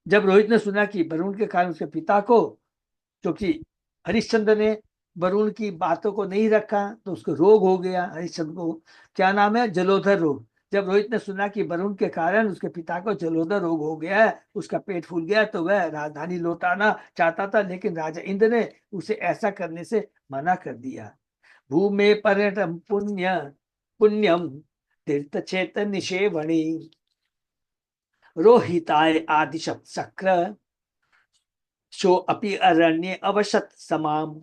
जब रोहित ने सुना कि वरुण के कारण उसके पिता को, क्योंकि हरिश्चंद्र ने वरुण की बातों को नहीं रखा तो उसको रोग हो गया। हरिश्चंद्र को क्या नाम है, जलोदर रोग। जब रोहित ने सुना कि वरुण के कारण उसके पिता को जलोदर रोग हो गया है, उसका पेट फूल गया, तो वह राजधानी लौटाना चाहता था, लेकिन राजा इंद्र ने उसे ऐसा करने से मना कर दिया। भूमे पर्यटम पुण्यम तीर्थ चेत निषेवणी रोहिताय आदिशत चक्र शो अपि अरण्य अवशत समाम।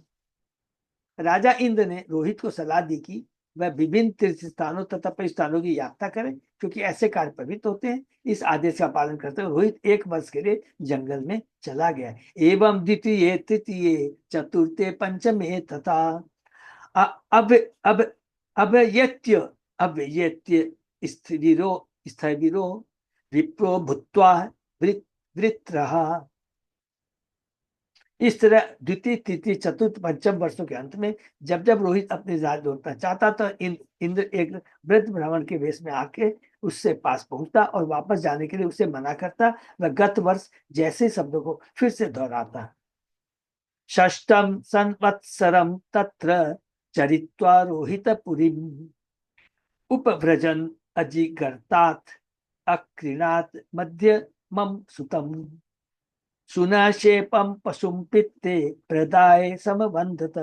राजा इंद्र ने रोहित को सलाह दी कि वह विभिन्न तीर्थ स्थानों तथा परिस्थानों की यात्रा करे, क्योंकि ऐसे कार्य पवित्र होते हैं। इस आदेश का पालन करते हुए रोहित 1 वर्ष के लिए जंगल में चला गया। एवं द्वितीय तृतीय चतुर्थे पंचमे तथा अब अब अभयत्य अभयत्य स्थविरो विप्रो भूत्वा वृत्रः। इस तरह द्वितीय तृतीय चतुर्थ पंचम वर्षों के अंत में जब जब रोहित अपने राज लौटना चाहता तो इंद्र एक वृद्ध ब्राह्मण के वेश में आके उससे पास पहुंचता और वापस जाने के लिए उसे मना करता। वह गत वर्ष जैसे शब्दों को फिर से दोहराता। षष्टम संवत्सरम तत्र चरित्वा रोहित पुरीम उपव्रजन अजिगर्तात अक्रीणात मध्य मम सुतम सुनाशेपम पशुम पित्ते प्रदाय समबंधत।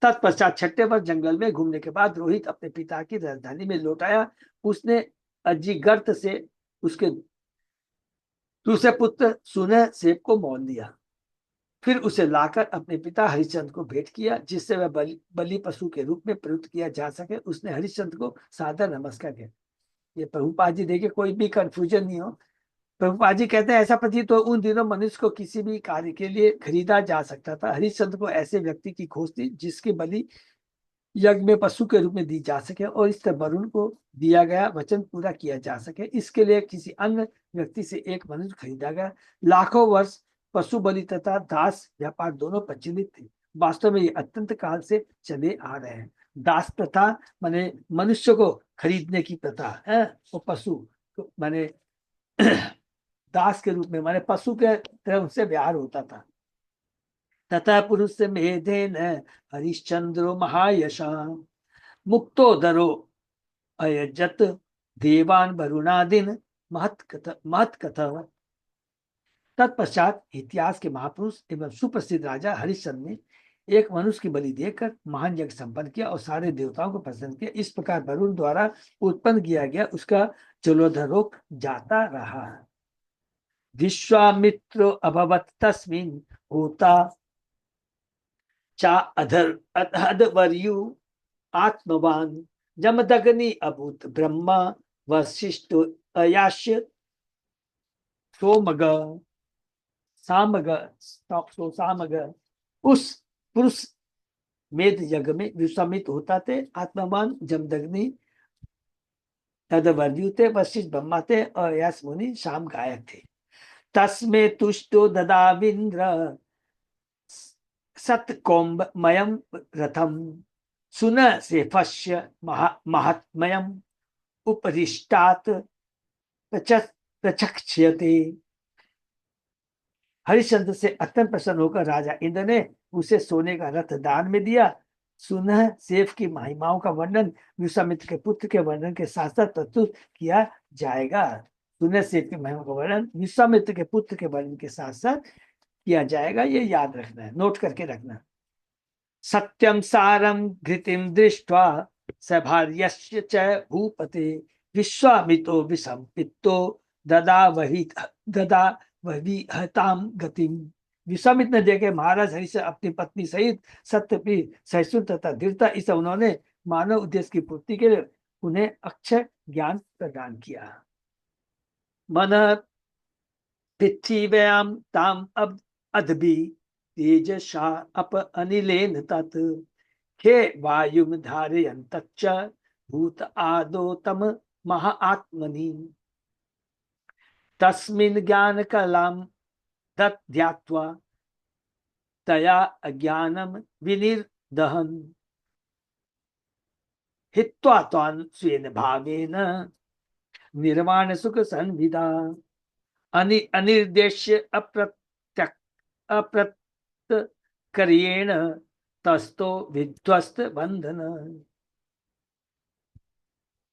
तत्पश्चात 6ठे वर्ष जंगल में घूमने के बाद रोहित अपने पिता की राजधानी में लौट आया। उसने अजिगर्त से उसके दूसरे पुत्र सुनहसेप को मोल दिया, फिर उसे लाकर अपने पिता हरिश्चंद्र को भेंट किया, जिससे वह बलि पशु के रूप में प्रयुक्त किया जा सके। उसने हरिश्चंद्र को सादर नमस्कार किया। ये प्रभुपाद जी देखे कोई भी कंफ्यूजन नहीं हो। प्रभुपाद जी कहते हैं ऐसा प्रतीत तो उन दिनों मनुष्य को किसी भी कार्य के लिए खरीदा जा सकता था। हरिश्चंद्र को ऐसे व्यक्ति की खोज थी जिसकी बलि यज्ञ में पशु के रूप में दी जा सके और इस तरह वरुण को दिया गया वचन पूरा किया जा सके। इसके लिए किसी अन्य व्यक्ति से एक मनुष्य खरीदा गया। लाखों वर्ष पशु बलि तथा दास व्यापार दोनों प्रचलित थे। वास्तव में ये अत्यंत काल से चले आ रहे हैं। दास प्रथा माने मनुष्य को खरीदने की प्रथा है, वो पशु माने दास के रूप में माने पशु के तरह उनसे व्यवहार होता था। तथा पुरुष मेधेन हरिश्चंद्रो महायशा मुक्तो दरो अयजत देवान वरुणादिन महत कथा। तत्पश्चात इतिहास के महापुरुष एवं सुप्रसिद्ध राजा हरिश्चंद्र ने एक मनुष्य की बलि देकर महान यज्ञ संपन्न किया और सारे देवताओं को प्रसन्न किया। इस प्रकार वरुण द्वारा उत्पन्न किया गया उसका जलोदर रोग जाता रहा। विश्वामित्रो अभवत तस्मिन् होता चा अधवर्यु आत्मवान जमदग्नि अभूत ब्रह्मा वशिष्ठ अयाश्य सोमग सामग सामग। उस पुरुष मेध यज्ञ में विश्वामित्र होता थे, आत्मवान जमदग्नि तदवर्यु थे, वशिष्ठ ब्रह्मा थे और यश मुनि शाम गायक थे। तस्मे तुष्टो ददाविंद्र सत्कौम्बमयं रथम सुन से फश्य महात्मयम उपरिष्टात् प्रचक्ष्यते। हरिश्चंद्र से अत्यंत प्रसन्न होकर राजा इंद्र ने उसे सोने का रथ दान में दिया। सुनह सेफ की महिमाओं का वर्णन विश्वामित्र के पुत्र के वर्णन के साथ साथ प्रस्तुत किया जाएगा। सुनह सेफ की महिमा का वर्णन विश्वामित्र के पुत्र के वर्णन के साथ साथ किया जाएगा, ये याद रखना है, नोट करके रखना। सत्यम सारम घृतिम दृष्ट्वा सभार्यस्य च भूपते विश्वामितो विसंपितो ददा वही हताम गतिम। विश्वामित्र ने देखे महाराज हरि से अपनी पत्नी सहित सत्यप्रिय सहिष्णु तथा दृढ़ता, इस उन्होंने मानव उद्देश्य की पूर्ति के लिए उन्हें अक्षय ज्ञान प्रदान किया। मन पृथ्वीयाम ताम अब अदबी तेजसा अप अनिलेन तत् खे वायुम धारयन्तच्च भूत आदो तम महाआत्मनि तस्मिन् ज्ञान कलाम दध्यात्वा तया अज्ञानम विनिर्दहन हित्वा त्वान् स्वेन भावेन निर्वाण सुख संविदा अनिर्देश्य अप्रत्यक्रेण तस्तो विध्वस्त बंधन।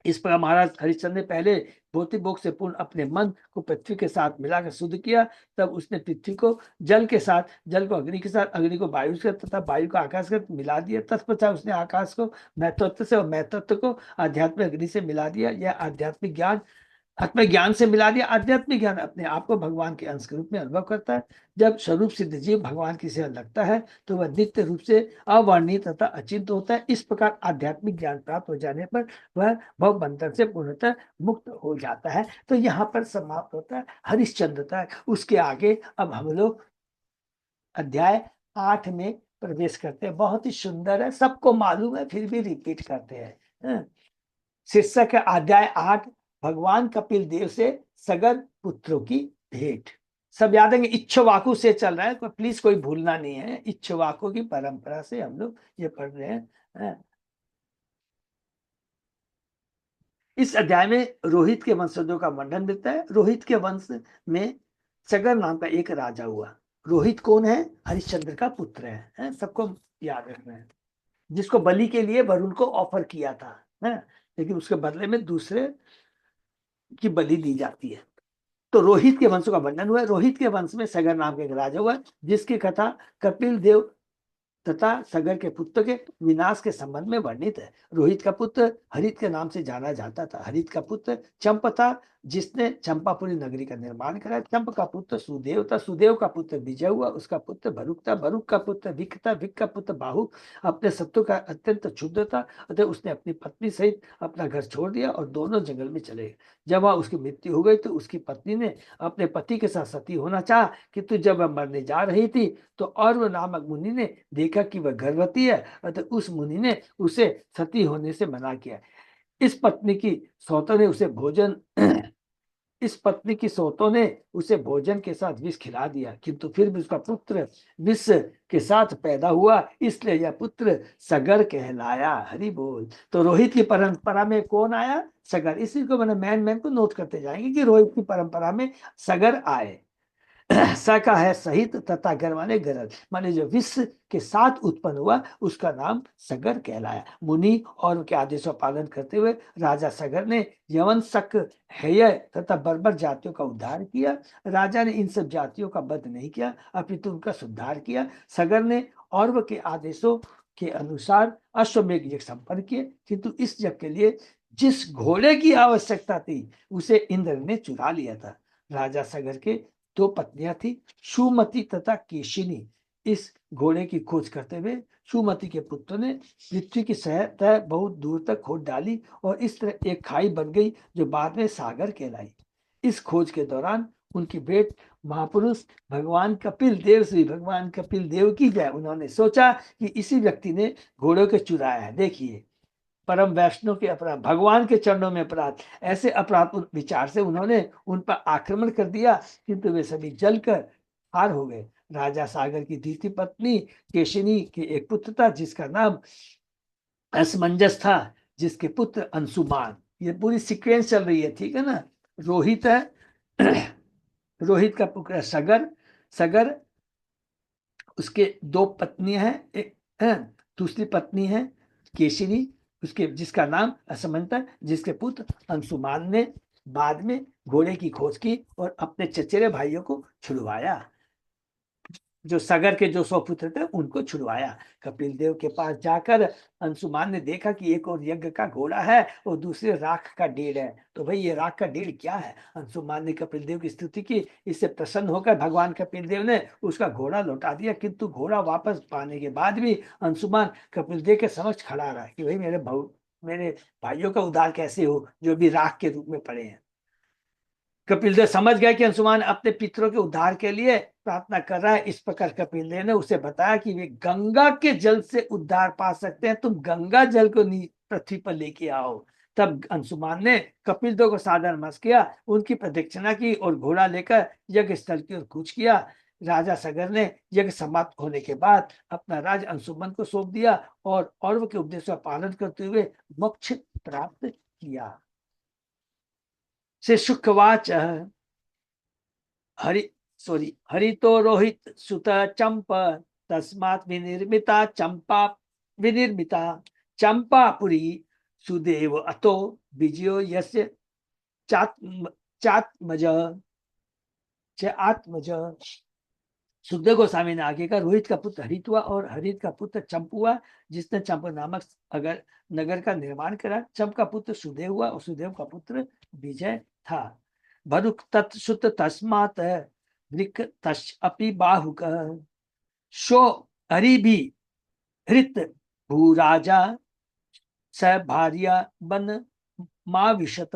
इस पर महाराज हरिश्चंद्र ने पहले भौतिक भोग से पूर्ण अपने मन को पृथ्वी के साथ मिलाकर शुद्ध किया। तब उसने पृथ्वी को जल के साथ, जल को अग्नि के साथ, अग्नि को वायु से तथा वायु को आकाश के मिला दिया। तत्पश्चात उसने आकाश को मैतत्व से और मैतत्व को आध्यात्मिक अग्नि से मिला दिया। यह आध्यात्मिक ज्ञान आत्मज्ञान से मिला दिया। आध्यात्मिक ज्ञान अपने आप को भगवान के अंश के रूप में अनुभव करता है। जब स्वरूप सिद्ध जीव भगवान की सेवा लगता है तो वह नित्य रूप से अवर्णित तथा अचिंत होता है। इस प्रकार आध्यात्मिक ज्ञान प्राप्त हो जाने पर वह भव बंधन से पूर्णतः मुक्त हो जाता है। तो यहाँ पर समाप्त होता है हरिश्चंद्रता। उसके आगे अब हम लोग अध्याय 8 में प्रवेश करते हैं। बहुत ही सुंदर है, सबको मालूम है, फिर भी रिपीट करते हैं। शीर्षक है अध्याय 8, भगवान कपिल देव से सगर पुत्रों की भेंट। सब याद है, इच्छवाकु से चल रहा है, तो प्लीज कोई भूलना नहीं है। इच्छवाकु की परंपरा से हम लोग ये पढ़ रहे हैं। इस अध्याय में रोहित के वंशजों का वर्णन मिलता है। रोहित के वंश में सगर नाम का एक राजा हुआ। रोहित कौन है? हरिश्चंद्र का पुत्र है, सबको याद रखना है। जिसको बलि के लिए वरुण को ऑफर किया था, है, लेकिन उसके बदले में दूसरे की बलि दी जाती है। तो रोहित के वंश का वर्णन हुआ है। रोहित के वंश में सगर नाम का एक राजा हुआ, जिसकी कथा कपिल देव तथा सगर के पुत्र के विनाश के संबंध में वर्णित है। रोहित का पुत्र हरित के नाम से जाना जाता था। हरित का पुत्र चंप था, जिसने चंपापुरी नगरी का निर्माण कराया। चंप का पुत्र सुदेव था। सुदेव का पुत्र विजय हुआ। उसका पुत्र भरुक था। भरुक का पुत्र विक था। विक का पुत्र बाहुक अपने शत्रु का अत्यंत क्षुद्र था, अतः उसने अपनी पत्नी सहित अपना घर छोड़ दिया और दोनों जंगल में चले गए। जब वह उसकी मृत्यु हो गई तो उसकी पत्नी ने अपने पति के साथ सती होना चाहा, किंतु जब वह मरने जा रही थी तो अर्व नामक मुनि ने देखा कि वह गर्भवती है, अतः उस मुनि ने उसे सती होने से मना किया। इस पत्नी की सौतों ने उसे भोजन इस पत्नी की सौतों ने उसे भोजन के साथ विष खिला दिया, किंतु फिर भी उसका पुत्र विष के साथ पैदा हुआ, इसलिए यह पुत्र सगर कहलाया। हरि बोल। तो रोहित की परंपरा में कौन आया? सगर। इसी को मैंने मैन को नोट करते जाएंगे कि रोहित की परंपरा में सगर आए। स का है सहित तथा गर माने गरज, माने जो विश्व के साथ उत्पन्न हुआ उसका नाम सगर कहलाया। मुनि और उनके आदेशों का पालन करते हुए राजा सगर ने यवन, शक, हेय तथा बर्बर जातियों का उद्धार किया। राजा ने इन सब जातियों का वध नहीं किया, अपितु उनका सुधार किया। सगर ने औरव के आदेशों के अनुसार अश्वमेघ यज्ञ संपन्न किए, किंतु इस यज्ञ के लिए जिस घोड़े की आवश्यकता थी उसे इंद्र ने चुरा लिया था। राजा सगर के 2 पत्नियां थी, सुमति तथा केशिनी। इस घोड़े की खोज करते हुए सुमति के पुत्र ने पृथ्वी की सतह बहुत दूर तक खोद डाली और इस तरह एक खाई बन गई जो बाद में सागर कहलाई। इस खोज के दौरान उनकी भेंट महापुरुष भगवान कपिल देव श्री भगवान कपिल देव की जय। उन्होंने सोचा कि इसी व्यक्ति ने घोड़ों को चुराया है। देखिए, परम वैष्णव के अपराध, भगवान के चरणों में अपराध, ऐसे अपराध विचार से उन्होंने उन पर आक्रमण कर दिया, किंतु वे सभी जलकर हार हो गए। राजा सागर की द्वितीय पत्नी केशिनी के एक पुत्र था जिसका नाम असमंजस था, जिसके पुत्र अंशुमान। ये पूरी सीक्वेंस चल रही है, ठीक है ना। रोहित है, रोहित का पुत्र सगर, सगर उसके दो पत्नियां हैं, एक है, दूसरी पत्नी है केशिनी, उसके जिसका नाम असमंत है, जिसके पुत्र अंशुमान ने बाद में घोड़े की खोज की और अपने चचेरे भाइयों को छुड़वाया। जो सगर के जो 100 पुत्र थे उनको छुड़वाया। कपिल देव के पास जाकर अंशुमान ने देखा कि एक और यज्ञ का घोड़ा है और दूसरे राख का ढेर है। तो भाई ये राख का ढेर क्या है? अंशुमान ने कपिल देव की स्तुति की। इससे प्रसन्न होकर भगवान कपिल देव ने उसका घोड़ा लौटा दिया, किंतु घोड़ा वापस पाने के बाद भी अंशुमान कपिल देव के समक्ष खड़ा रहा कि भाई मेरे भाइयों का उद्धार कैसे हो जो भी राख के रूप में पड़े हैं। कपिल देव समझ गए कि अंशुमान अपने पितरों के उद्धार के लिए प्रार्थना कर रहा है। इस प्रकार कपिल देव ने उसे बताया कि वे गंगा के जल से उद्धार पा सकते हैं, तुम गंगा जल को पृथ्वी पर लेके आओ। तब अंशुमान ने कपिल देव को सादर नमस्कार किया, उनकी प्रदक्षिणा की और घोड़ा लेकर यज्ञ स्थल की ओर कूच किया। राजा सगर ने यज्ञ समाप्त होने के बाद अपना राज अंशुमन को सौंप दिया और औरव के उपदेश का पालन करते हुए मोक्ष प्राप्त किया। से शुकवाच हरि तो रोहित सुत चंप तस्मात् विनिर्मिता चंपा विनिर्मिता चंपापुरी सुदेव अतो विजयो यस्य चात्मज आत्मज। सुखदेव गोस्वामी ने आगे का रोहित का पुत्र हरित हुआ और हरित का पुत्र चंप हुआ, जिसने चंप नामक अगर नगर का निर्माण करा। चंप का पुत्र सुदेव हुआ और सुदेव का पुत्र विजय था। भरुक तत्सुत तस्मात् वृक तस् अपि बाहुक शो हरि भी हृत भूराजा स भार्या बन माविशत।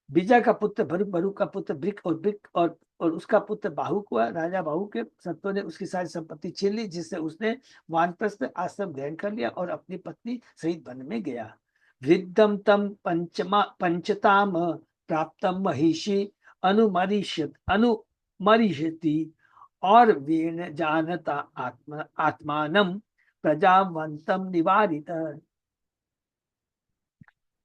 विजय का पुत्र भरुक, भरुक का पुत्र ब्रिक और ब्रिक और उसका पुत्र बाहुक हुआ। राजा बाहुक के संतों ने उसकी सारी संपत्ति छीन ली, जिससे उसने वानप्रस्थ आश्रम ग्रहण कर लिया और अपनी पत्नी सहित वन में गया। वृद्धम तम पंचताम प्राप्तम महिषी अनुमरिषति और वीण जानता आत्मानम प्रजावंतम निवारित।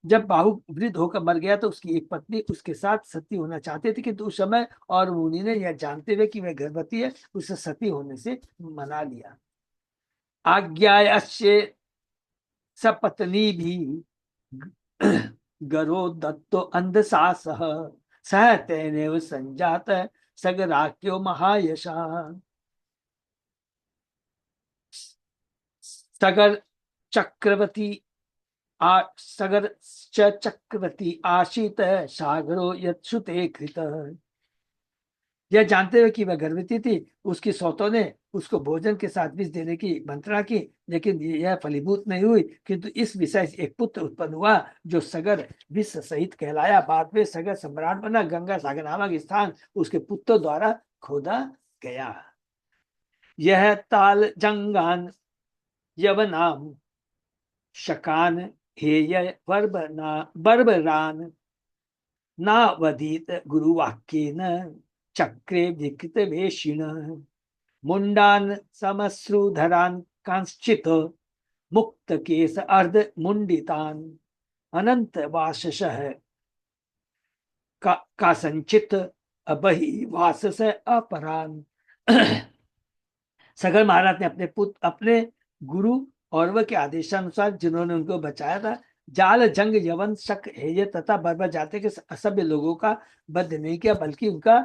जब बाहु वृद्ध होकर मर गया तो उसकी एक पत्नी उसके साथ सती होना चाहते थे, किंतु उस समय और मुनि ने यह जानते हुए कि वह गर्भवती है उसे सती होने से मना लिया। आज्ञा सपत्नी भी गरो दत्तो अंधसास सह तेनेव संजात सगराक्यो महायशा। सगर चक्रवर्ती सगर चक्रवर्ती आशीत सागरो यत्सुते कृत। यह जानते हुए कि वह गर्भवती थी, उसकी सौतों ने उसको भोजन के साथ विष देने की मंत्रणा की, लेकिन यह फलीभूत नहीं हुई, किंतु इस विषय से एक पुत्र उत्पन्न हुआ जो सगर विष सहित कहलाया। बाद में सगर सम्राट बना। गंगा सागर नामक स्थान उसके पुत्रों द्वारा खोदा गया। यह ताल जंगान यवनाम शकान हेय बर्बरान नावधीत गुरुवाक्येन चक्रे विकृत वेशिण मुंडान समश्रुधरान कांश्चित मुक्त केस अर्ध मुंडितान अनंत वाससः का संचित अबहि वासस अपरान। सगर महाराज ने अपने गुरु और वह के आदेशानुसार जिन्होंने उनको बचाया था, जाल जंग यवन शक हेय तथा बर्बर जाति के असभ्य लोगों का वध नहीं किया, बल्कि उनका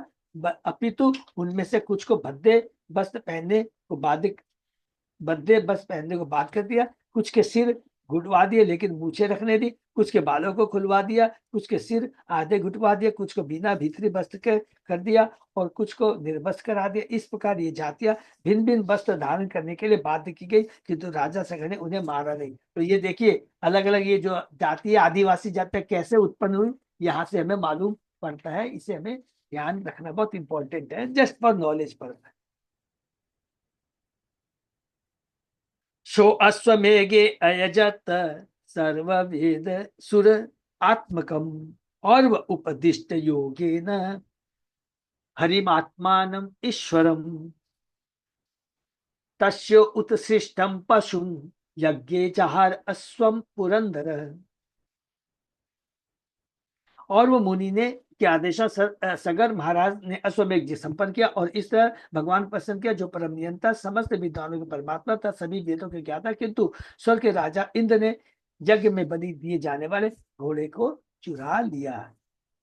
अपितु उनमें से कुछ को भद्दे वस्त्र पहनने को बाध्य कर दिया, कुछ के सिर घुटवा दिए लेकिन मूछे रखने दी, कुछ के बालों को खुलवा दिया, कुछ के सिर आधे घुटवा दिया, कुछ को बिना भीतरी वस्त्र के कर दिया और कुछ को निर्वस्त्र करा दिया। इस प्रकार ये जातियां भिन्न भिन्न वस्त्र धारण करने के लिए बाध्य की गई, किंतु राजा सगर ने उन्हें मारा नहीं। तो ये देखिए अलग अलग ये जो जाति आदिवासी जातियां कैसे उत्पन्न हुई, यहाँ से हमें मालूम पड़ता है। इसे हमें ध्यान रखना बहुत इंपॉर्टेंट है, जस्ट फॉर नॉलेज पर। शो अश्वमेघे अयजत सर्ववेद सुर आत्मकम और वह उपदिष्ट योगेन हरिमात्मानम ईश्वरम तस्य उत्सृष्टम पशुम यज्ञे जहार अश्वम पुरंदर। और वो मुनि ने के आदेशा सगर महाराज ने अश्वमेघ जी संपन्न किया और इस तरह भगवान प्रसन्न किया जो परम नियंता समस्त विद्वानों के परमात्मा था, सभी वेदों के ज्ञाता। किंतु स्वर्ग के राजा इंद्र ने यज्ञ में बलि दिए जाने वाले घोड़े को चुरा लिया।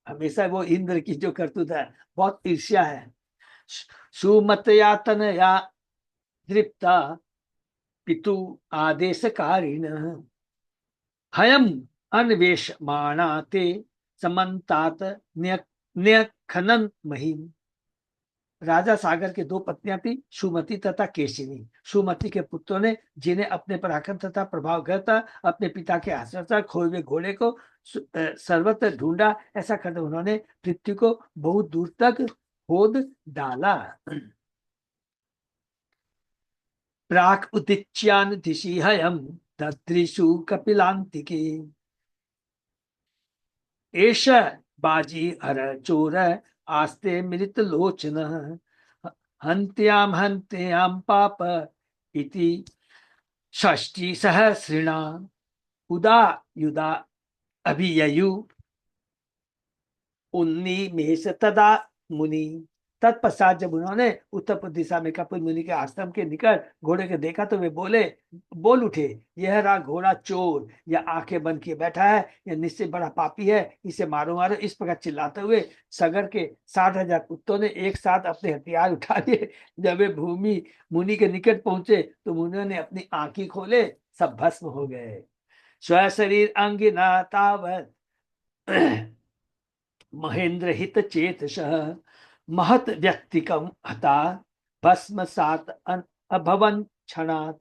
हमेशा वो इंद्र की जो करतूत है, बहुत ईर्ष्या है। सुमतयातन या दृप्ता पितु आदेशकारिण हयम अन्वेषमाणा ते समन्तात न्यखनन महीन। राजा सागर के दो पत्नियां थी, सुमति तथा केशिनी। सुमति के पुत्रों ने, जिन्हें अपने पराक्रम तथा प्रभाव था, अपने पिता के आश्रय खोए हुए घोड़े को सर्वत्र ढूंढा। ऐसा करते उन्होंने पृथ्वी को बहुत दूर तक खोद डाला। प्राक उदिच्यान दिशि हयम ददृशु कपिलांतिके एष बाजी हर चोर आस्ते मृत लोचन हन्त्याम पाप इति षष्टि सहस्रिणा उदा युदा अभिययु उन्नीमेष तदा मुनि। तत्पश्चात जब उन्होंने उत्तर पूर्व दिशा में कपिल मुनि के आश्रम के निकट घोड़े को देखा तो वे बोल उठे, यह रहा घोड़ा चोर, या आंखें बंद किए बैठा है, यह निश्चय बड़ा पापी है, इसे मारो मारो। इस प्रकार चिल्लाते हुए सगर के 60,000 कुत्तों ने एक साथ अपने हथियार उठा लिए। जब वे भूमि मुनि के निकट पहुंचे तो मुनियों ने अपनी आंखें खोले, सब भस्म हो गए। स्व शरीर अंगिना तावत महेंद्र हित चेतस महत व्यक्तिकम हता भस्म सात अभवन क्षणात।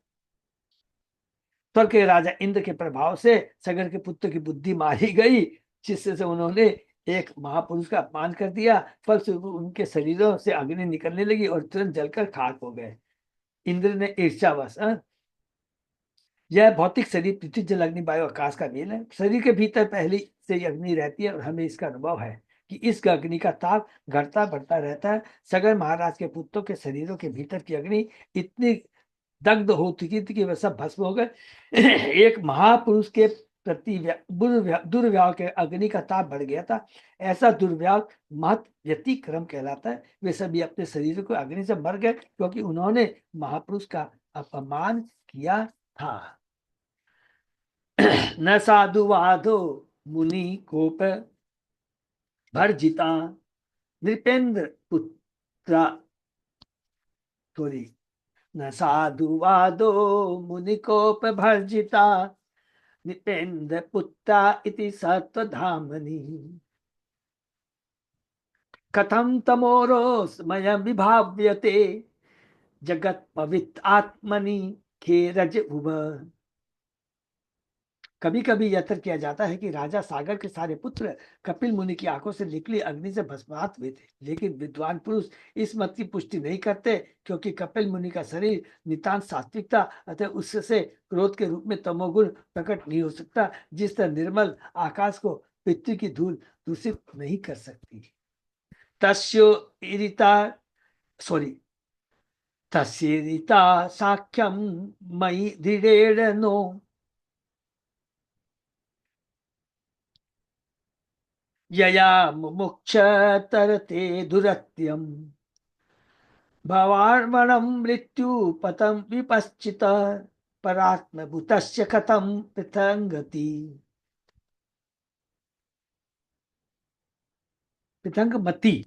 स्वर्ग के राजा इंद्र के प्रभाव से सगर के पुत्र की बुद्धि मारी गई, जिससे उन्होंने एक महापुरुष का अपमान कर दिया। फलस्वरूप उनके शरीरों से अग्नि निकलने लगी और तुरंत जलकर खाक हो गए। इंद्र ने ईर्ष्यावश, यह भौतिक शरीर पृथ्वी जल अग्नि वायु आकाश का मेल है। शरीर के भीतर पहले से ही अग्नि रहती है और हमें इसका अनुभव है कि इस अग्नि का ताप घटता बढ़ता रहता है। सगर महाराज के पुत्रों के शरीरों के भीतर की अग्नि इतनी दग्ध हो चुकी थी कि वह सब भस्म हो गए। एक महापुरुष के प्रति दुर्व्यवहार के अग्नि का ताप बढ़ गया था। ऐसा दुर्व्यवहार महत व्यतिक्रम कहलाता है। वे सभी अपने शरीर को अग्नि से मर गए क्योंकि उन्होंने महापुरुष का अपमान किया था। न साधु वाधो मुनि कोप भर्जिता नृपेंद्र पुत्रा न साधु वादो मुनि कोप भर्जिता नृपेंद्र पुत्रा इति सत्वधामनि कथम तमोरोस्मयं विभाव्यते जगत पवित्र आत्मनि खेरज उभ। कभी कभी यह तर्क किया जाता है कि राजा सागर के सारे पुत्र कपिल मुनि की आंखों से निकली अग्नि से भस्मात हुए थे, लेकिन विद्वान पुरुष इस मत की पुष्टि नहीं करते क्योंकि कपिल मुनि का शरीर नितांत सात्विक था, अतः उससे क्रोध के रूप में तमोगुण प्रकट नहीं हो सकता। जिस तरह निर्मल आकाश को पृथ्वी की धूल दूषित नहीं कर सकती। तस्यो इरिता तस्येरिता साख्यम मयि दृढ़ेण नो यया मुमुक्ष तरते दुरत्यम भवार्मणं मृत्यु पतम विपश्चित परात्म भूतस्य कथम पृथंगति। पृथंगमति।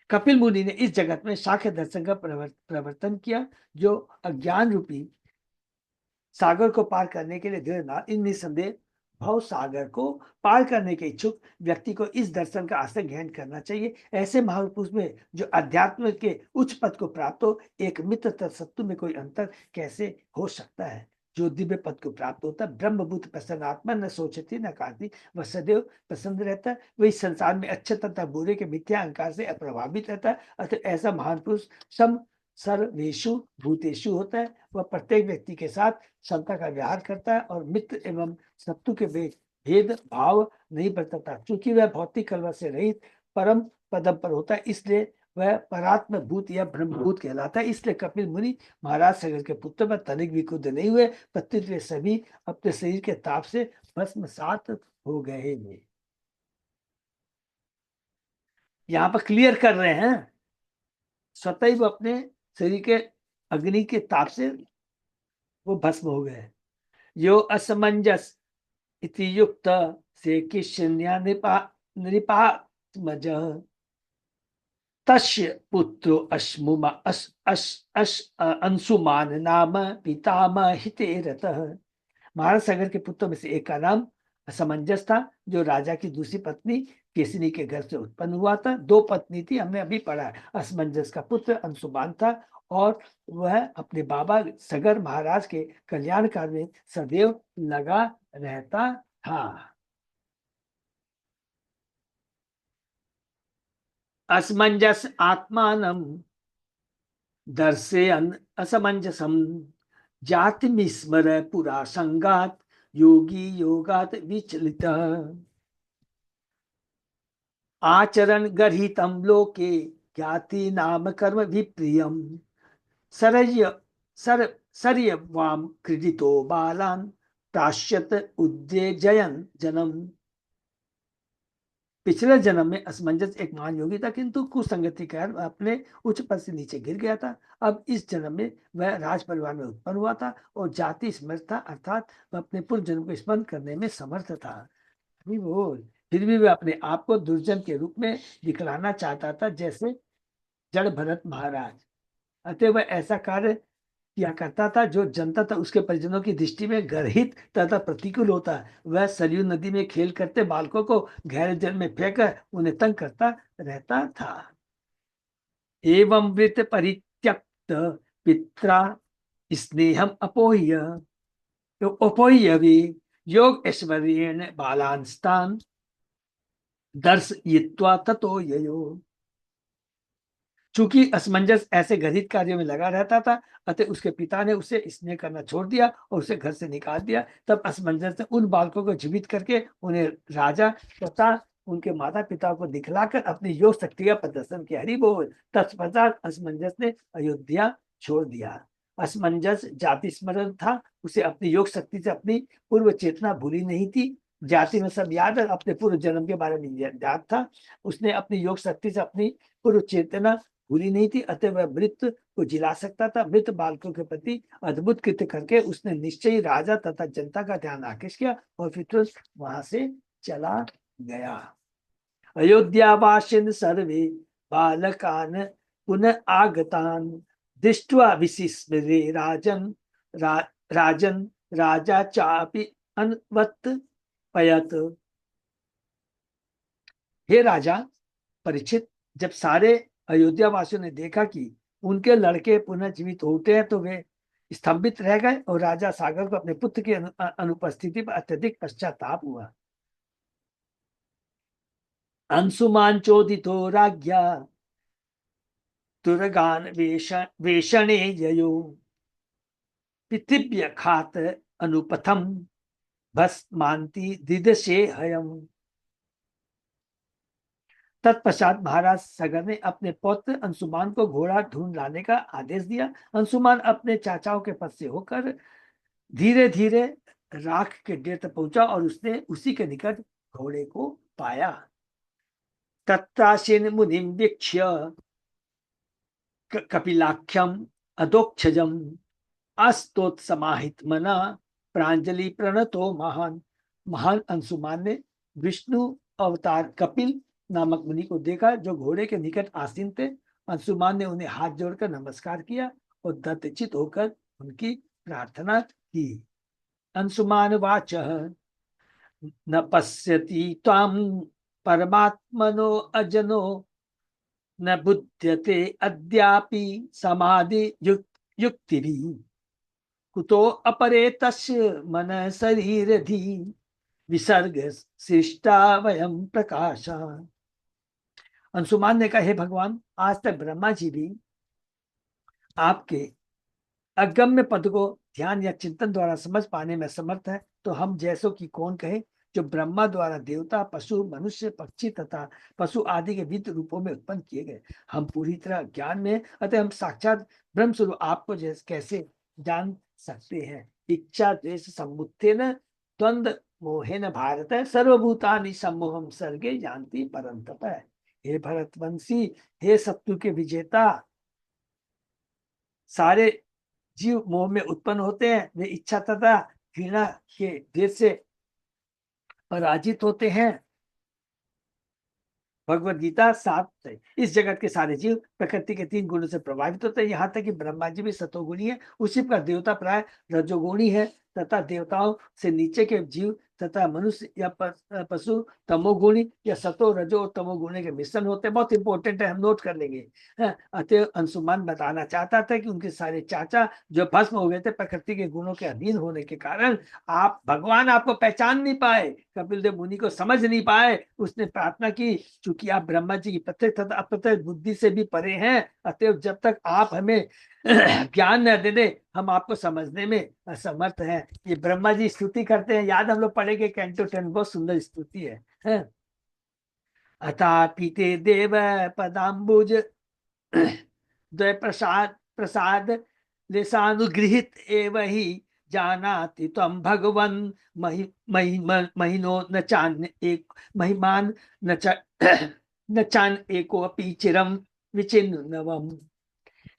कपिल मुनि ने इस जगत में साख्य दर्शन का प्रवर्तन किया, जो अज्ञान रूपी सागर को पार करने के लिए दृढ़। इन निसंदेह भव सागर को पार करने के इच्छुक व्यक्ति को इस दर्शन का आश्रय ग्रहण करना चाहिए। ऐसे महापुरुष में जो अध्यात्म के उच्च पद को प्राप्त हो, एक मित्र तथा शत्रु में कोई अंतर कैसे हो सकता है। जो दिव्य पद को प्राप्त होता है, ब्रह्मभूत प्रसन्न आत्मा न सोचती न कांति, वह सदैव प्रसन्न रहता है। वही संसार में अच्छे तथा बुरे के मिथ्या अहंकार से अप्रभावित रहता है। अतः ऐसा महान पुरुष सर्वेषु भूतेषु होता है। वह प्रत्येक व्यक्ति के साथ समता का व्यवहार करता है और मित्र एवं शत्रु के बीच भेद भाव नहीं बरतता। चूंकि वह भौतिक कलह से रहित परम पदम पर होता है, इसलिए वह परात्म भूत या ब्रह्मभूत कहलाता है। इसलिए कपिल मुनि महाराज सगर के पुत्र पर तनिक भी क्रुद्ध नहीं हुए, प्रत्युत वे सभी अपने शरीर के ताप से भस्मसात हो गए। यहाँ पर क्लियर कर रहे हैं, स्वतः ही वो अपने शरीर के अग्नि के ताप से वो भस्म हो गए। यो असमंजस इति युक्त से किशन्या नृपात्मज तस्य पुत्रो अंशुमान नाम पितामहिते रतः। महाराज सागर के पुत्रों में से एक का नाम असमंजस था, जो राजा की दूसरी पत्नी केसनी के घर से उत्पन्न हुआ था। दो पत्नी थी, हमने अभी पढ़ा है। असमंजस का पुत्र अंशुमान था और वह अपने बाबा सगर महाराज के कल्याण कार्य में सदैव लगा रहता था। असमंजस आत्मानम दर्शयन् असमंजसम जाति विस्मर पुरा संगात योगी योगात विचलित आचरण गर्हितम लोके ज्ञाति नाम कर्म विप्रियम सरय सर सर्यवाम क्रीडितो बालान प्राश्यत उद्देजयन जन्म। पिछले जन्म में असमंजस एक महान योगी था, किंतु कुसंगति के कारण अपने उच्च पद से नीचे गिर गया था। अब इस जन्म में वह राज परिवार में उत्पन्न हुआ था और जाति स्मृत था, अर्थात वह अपने पूर्व जन्म को स्मरण करने में समर्थ था। बोल, फिर भी वह अपने आप को दुर्जन के रूप में दिखलाना चाहता था, जैसे जड़ भरत महाराज। अतः वह ऐसा कार्य किया करता था जो जनता था उसके परिजनों की दृष्टि में गर्हित तथा प्रतिकूल होता है। वह सरयू नदी में खेल करते बालकों को गहरे जल में फेंक उन्हें तंग करता रहता था। एवं वृत परित्यक्त पित्रा स्नेहम अपोह्य अपोह्य भी योग ऐश्वर्येण बालांस्तान दर्शयित्वा ततो ययो। चूंकि असमंजस ऐसे गर्हित कार्यों में लगा रहता था, अतः उसके पिता ने उसे स्नेह करना छोड़ दिया और उसे घर से निकाल दिया। तब असमंजस ने उन बालकों को जीवित करके उन्हें राजा तथा उनके माता पिता को दिखलाकर अपनी योग शक्ति का प्रदर्शन किया। हरि बोल। तत्पश्चात असमंजस ने अयोध्या छोड़ दिया। असमंजस जाति स्मरण था, उसे अपनी योग शक्ति से अपनी पूर्व चेतना भूली नहीं थी। जाति में सब याद है, अपने पूर्व जन्म के बारे में याद था। उसने अपनी योग शक्ति से अपनी पूर्व चेतना भूली नहीं थी, अतः वह मृत को जिला सकता था। मृत बालकों के प्रति अद्भुत कृत्य करके उसने निश्चय ही राजा तथा जनता का ध्यान आकृष्ट किया और फिर तो वहां से चला गया। अयोध्यावासिन सर्वे बालकान पुनः आगतान दृष्ट्वा विशिस्मरे राजन राजन राजा चापि अनवत पयत। हे राजा परीक्षित, जब सारे अयोध्या वासियों ने देखा कि उनके लड़के पुनः जीवित होते हैं तो वे स्तंभित रह गए और राजा सागर को अपने पुत्र की अनुपस्थिति पर अत्यधिक पश्चाताप हुआ। अंशुमान चोदितो राज्ञा तुरगान वेषणे ययो पृथिव्य खात अनुपथम भस्मांति दिदशे हयम। तत्पश्चात महाराज सगर ने अपने पौत्र अंशुमान को घोड़ा ढूंढ लाने का आदेश दिया। अंशुमान अपने चाचाओं के पद से होकर धीरे धीरे राख के डेर तक पहुंचा और उसने उसी के निकट घोड़े को पाया। तत्रासीन मुनिम वीक्ष्य कपिलाख्यम अधोक्षजम अस्तोत समाहित मना प्रांजलि प्रणतो महान। महान अंशुमान ने विष्णु अवतार कपिल नामक मुनि को देखा, जो घोड़े के निकट आसीन थे। अंशुमान ने उन्हें हाथ जोड़कर नमस्कार किया और दत्तचित होकर उनकी प्रार्थना की। अंशुमान वाच न पश्यति त्वां परमात्मनो अजनो न बुध्यते अद्यापि समाधि युक्तिभिः कुतो अपरे तस्य मन शरीर धी विसर्ग सृष्टा वयम प्रकाशा। अंशुमान ने कहा, हे भगवान, आज तक ब्रह्मा जी भी आपके अगम्य पद को ध्यान या चिंतन द्वारा समझ पाने में समर्थ है, तो हम जैसों की कौन कहे। जो ब्रह्मा द्वारा देवता, पशु, मनुष्य, पक्षी तथा पशु आदि के विविध रूपों में उत्पन्न किए गए। हम पूरी तरह ज्ञान में, अतः हम साक्षात ब्रह्म स्वरूप आपको कैसे जान सकते हैं। इच्छा द्वेष समुत्थेन द्वंद्व मोहेन भारत सर्वभूतानि सम्मोहम सर्गे जानती परंतप। हे भरतवंशी, हे शत्रु के विजेता, सारे जीव मोह में उत्पन्न होते हैं, वे इच्छा तथा घृणा के द्वेष से पराजित होते हैं। भगवत गीता 7। इस जगत के सारे जीव प्रकृति के 3 गुणों से प्रभावित होते हैं, यहाँ तक कि ब्रह्मा जी भी सतोगुणी है, उसी प्रकार देवता प्राय रजोगुणी है तथा देवताओं से नीचे के जीव तथा मनुष्य या पशु तमोगुणी या सतो रजो और तमोगुणी के मिश्रण होते हैं। बहुत इंपॉर्टेंट है, हम नोट कर लेंगे। अतः अंशुमान बताना चाहता था कि उनके सारे चाचा जो भस्म हो गए थे प्रकृति के गुणों के अधीन होने के कारण, आप भगवान आपको पहचान नहीं पाए, कपिल देव मुनि को समझ नहीं पाए। उसने प्रार्थना की, चूंकि आप ब्रह्मा जी की प्रत्यक्ष तथा अप्रत्यक्ष बुद्धि से भी परे हैं, अतएव जब तक आप हमें ज्ञान न दे दे, हम आपको समझने में असमर्थ हैं। ये ब्रह्मा जी स्तुति करते हैं, याद हम लोग पढ़ेंगे कैंटो 10, बहुत सुंदर स्तुति है। अथा पीते देव पदाम्बुज द्वय प्रसाद प्रसाद लेसानुगृहित एव ही जानाति त्वं भगवन् महिनो न चान एक महिमान न चान एको अपि चिरम विचिन्नवम।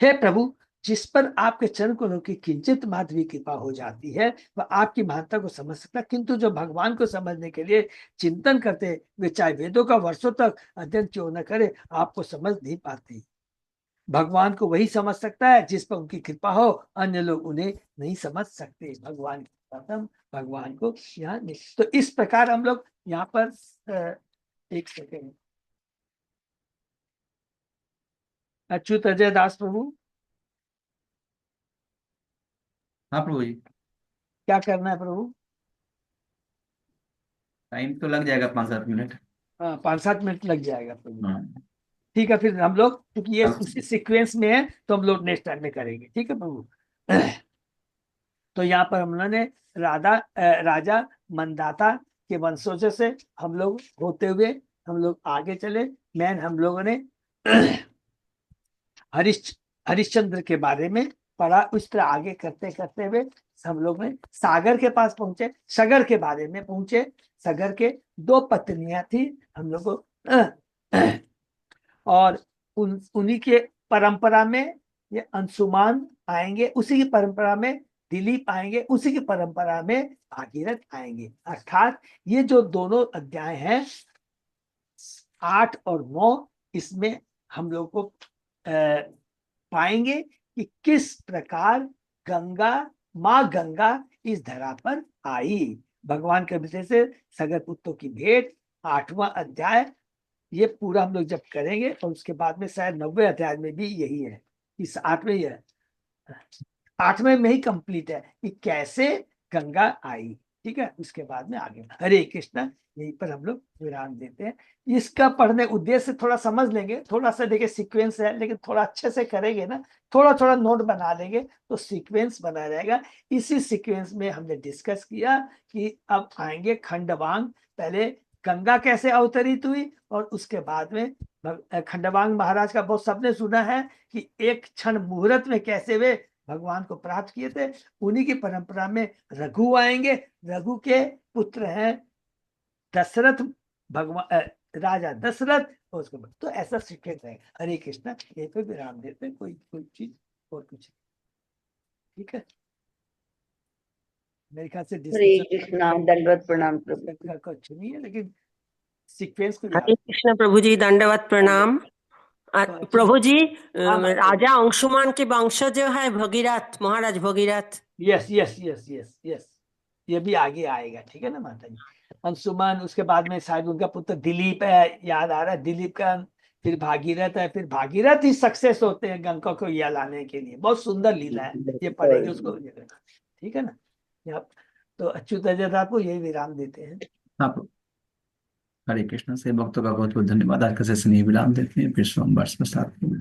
हे प्रभु, जिस पर आपके चरण कमलों की किंचित मात्र भी कृपा हो जाती है वह आपकी महानता को समझ सकता, किंतु जो भगवान को समझने के लिए चिंतन करते, वे चाहे वेदों का वर्षों तक अध्ययन क्यों न करे, आपको समझ नहीं पाते। भगवान को वही समझ सकता है जिस पर उनकी कृपा हो, अन्य लोग उन्हें नहीं समझ सकते। भगवान भगवान को यहाँ तो इस प्रकार हम लोग यहाँ पर एक सेकेंड, अच्युत अजय दास प्रभु, हाँ प्रभु जी। क्या करना है प्रभु? टाइम तो लग जाएगा 5-7 मिनट। हाँ, 5-7 मिनट लग जाएगा प्रभु। हाँ। ठीक है, फिर हम लोग, क्योंकि ये उसी सीक्वेंस में है तो हम लोग नेक्स्ट टाइम में करेंगे। ठीक है प्रभु। तो यहाँ पर हम लोगों ने राजा मंदाता के वंशजों से हम लोग होते हुए हम लोग आगे चले। मैन हम लोगों ने हरिश्चंद्र के बारे में पढ़ा। उस तरह आगे करते करते हुए हम लोग ने सागर के पास पहुंचे, सगर के बारे में पहुंचे। सगर के 2 पत्नियां थी हम लोग को, और उन्हीं के परंपरा में ये अंशुमान आएंगे, उसी की परंपरा में दिलीप आएंगे, उसी की परंपरा में भागीरथ आएंगे। अर्थात ये जो दोनों अध्याय हैं 8 और 9, इसमें हम लोग को पाएंगे कि किस प्रकार माँ गंगा इस धरा पर आई। भगवान के विषय से सगर पुत्रों की भेंट 8वां अध्याय, ये पूरा हम लोग जब करेंगे, और उसके बाद में शायद 90वें अध्याय में भी यही है, इस 8वें में ही कंप्लीट है कि कैसे गंगा आई। ठीक है, उसके बाद में आगे हरे कृष्ण, यहीं पर हम लोग विराम देते हैं। इसका पढ़ने उद्देश्य थोड़ा समझ लेंगे, थोड़ा सा देखिए सीक्वेंस है, लेकिन थोड़ा अच्छे से करेंगे ना, थोड़ा थोड़ा नोट बना लेंगे तो सीक्वेंस बना रहेगा। इसी सीक्वेंस में हमने डिस्कस किया कि अब आएंगे खंडवांग। पहले गंगा कैसे अवतरित हुई, और उसके बाद में खंडवांग महाराज का बहुत सबने सुना है कि एक क्षण मुहूर्त में कैसे वे भगवान को प्राप्त किए थे। उन्हीं की परंपरा में रघु आएंगे। रघु के पुत्र हैं दशरथ, भगवान राजा दशरथ, और उसके बाद तो ऐसा सीक्वेंस है। हरे कृष्णा, यहीं पे विराम देते हैं, कोई चीज और कुछ। ठीक है, मेरे ख्याल से हरे कृष्णा, दंडवत प्रणाम प्रभु। कुछ नहीं है, लेकिन सीक्वेंस को हरे कृष्ण प्रभु जी, दंडवत प्रणाम। प्रभु जी, राजा अंशुमान के वंशज जो है Bhagirath, Maharaj Bhagirath. Yes yes yes yes yes, ये भी आगे आएगा। ठीक है ना माता जी। अंशुमान, उसके बाद में शायद उनका पुत्र दिलीप है, याद आ रहा है दिलीप का, फिर भागीरथ है, फिर भागीरथ ही सक्सेस होते हैं गंगा को यहाँ लाने के लिए। बहुत सुंदर लीला है, ये पढ़ेंगे उसको। ठीक है ना। यहाँ तो अच्युत अजय को यही विराम देते हैं। हाँ, हरे कृष्ण से भक्तों का बहुत बहुत धन्यवाद। आज का सेशन ये विराम देते हैं, फिर सोमवार में साथ में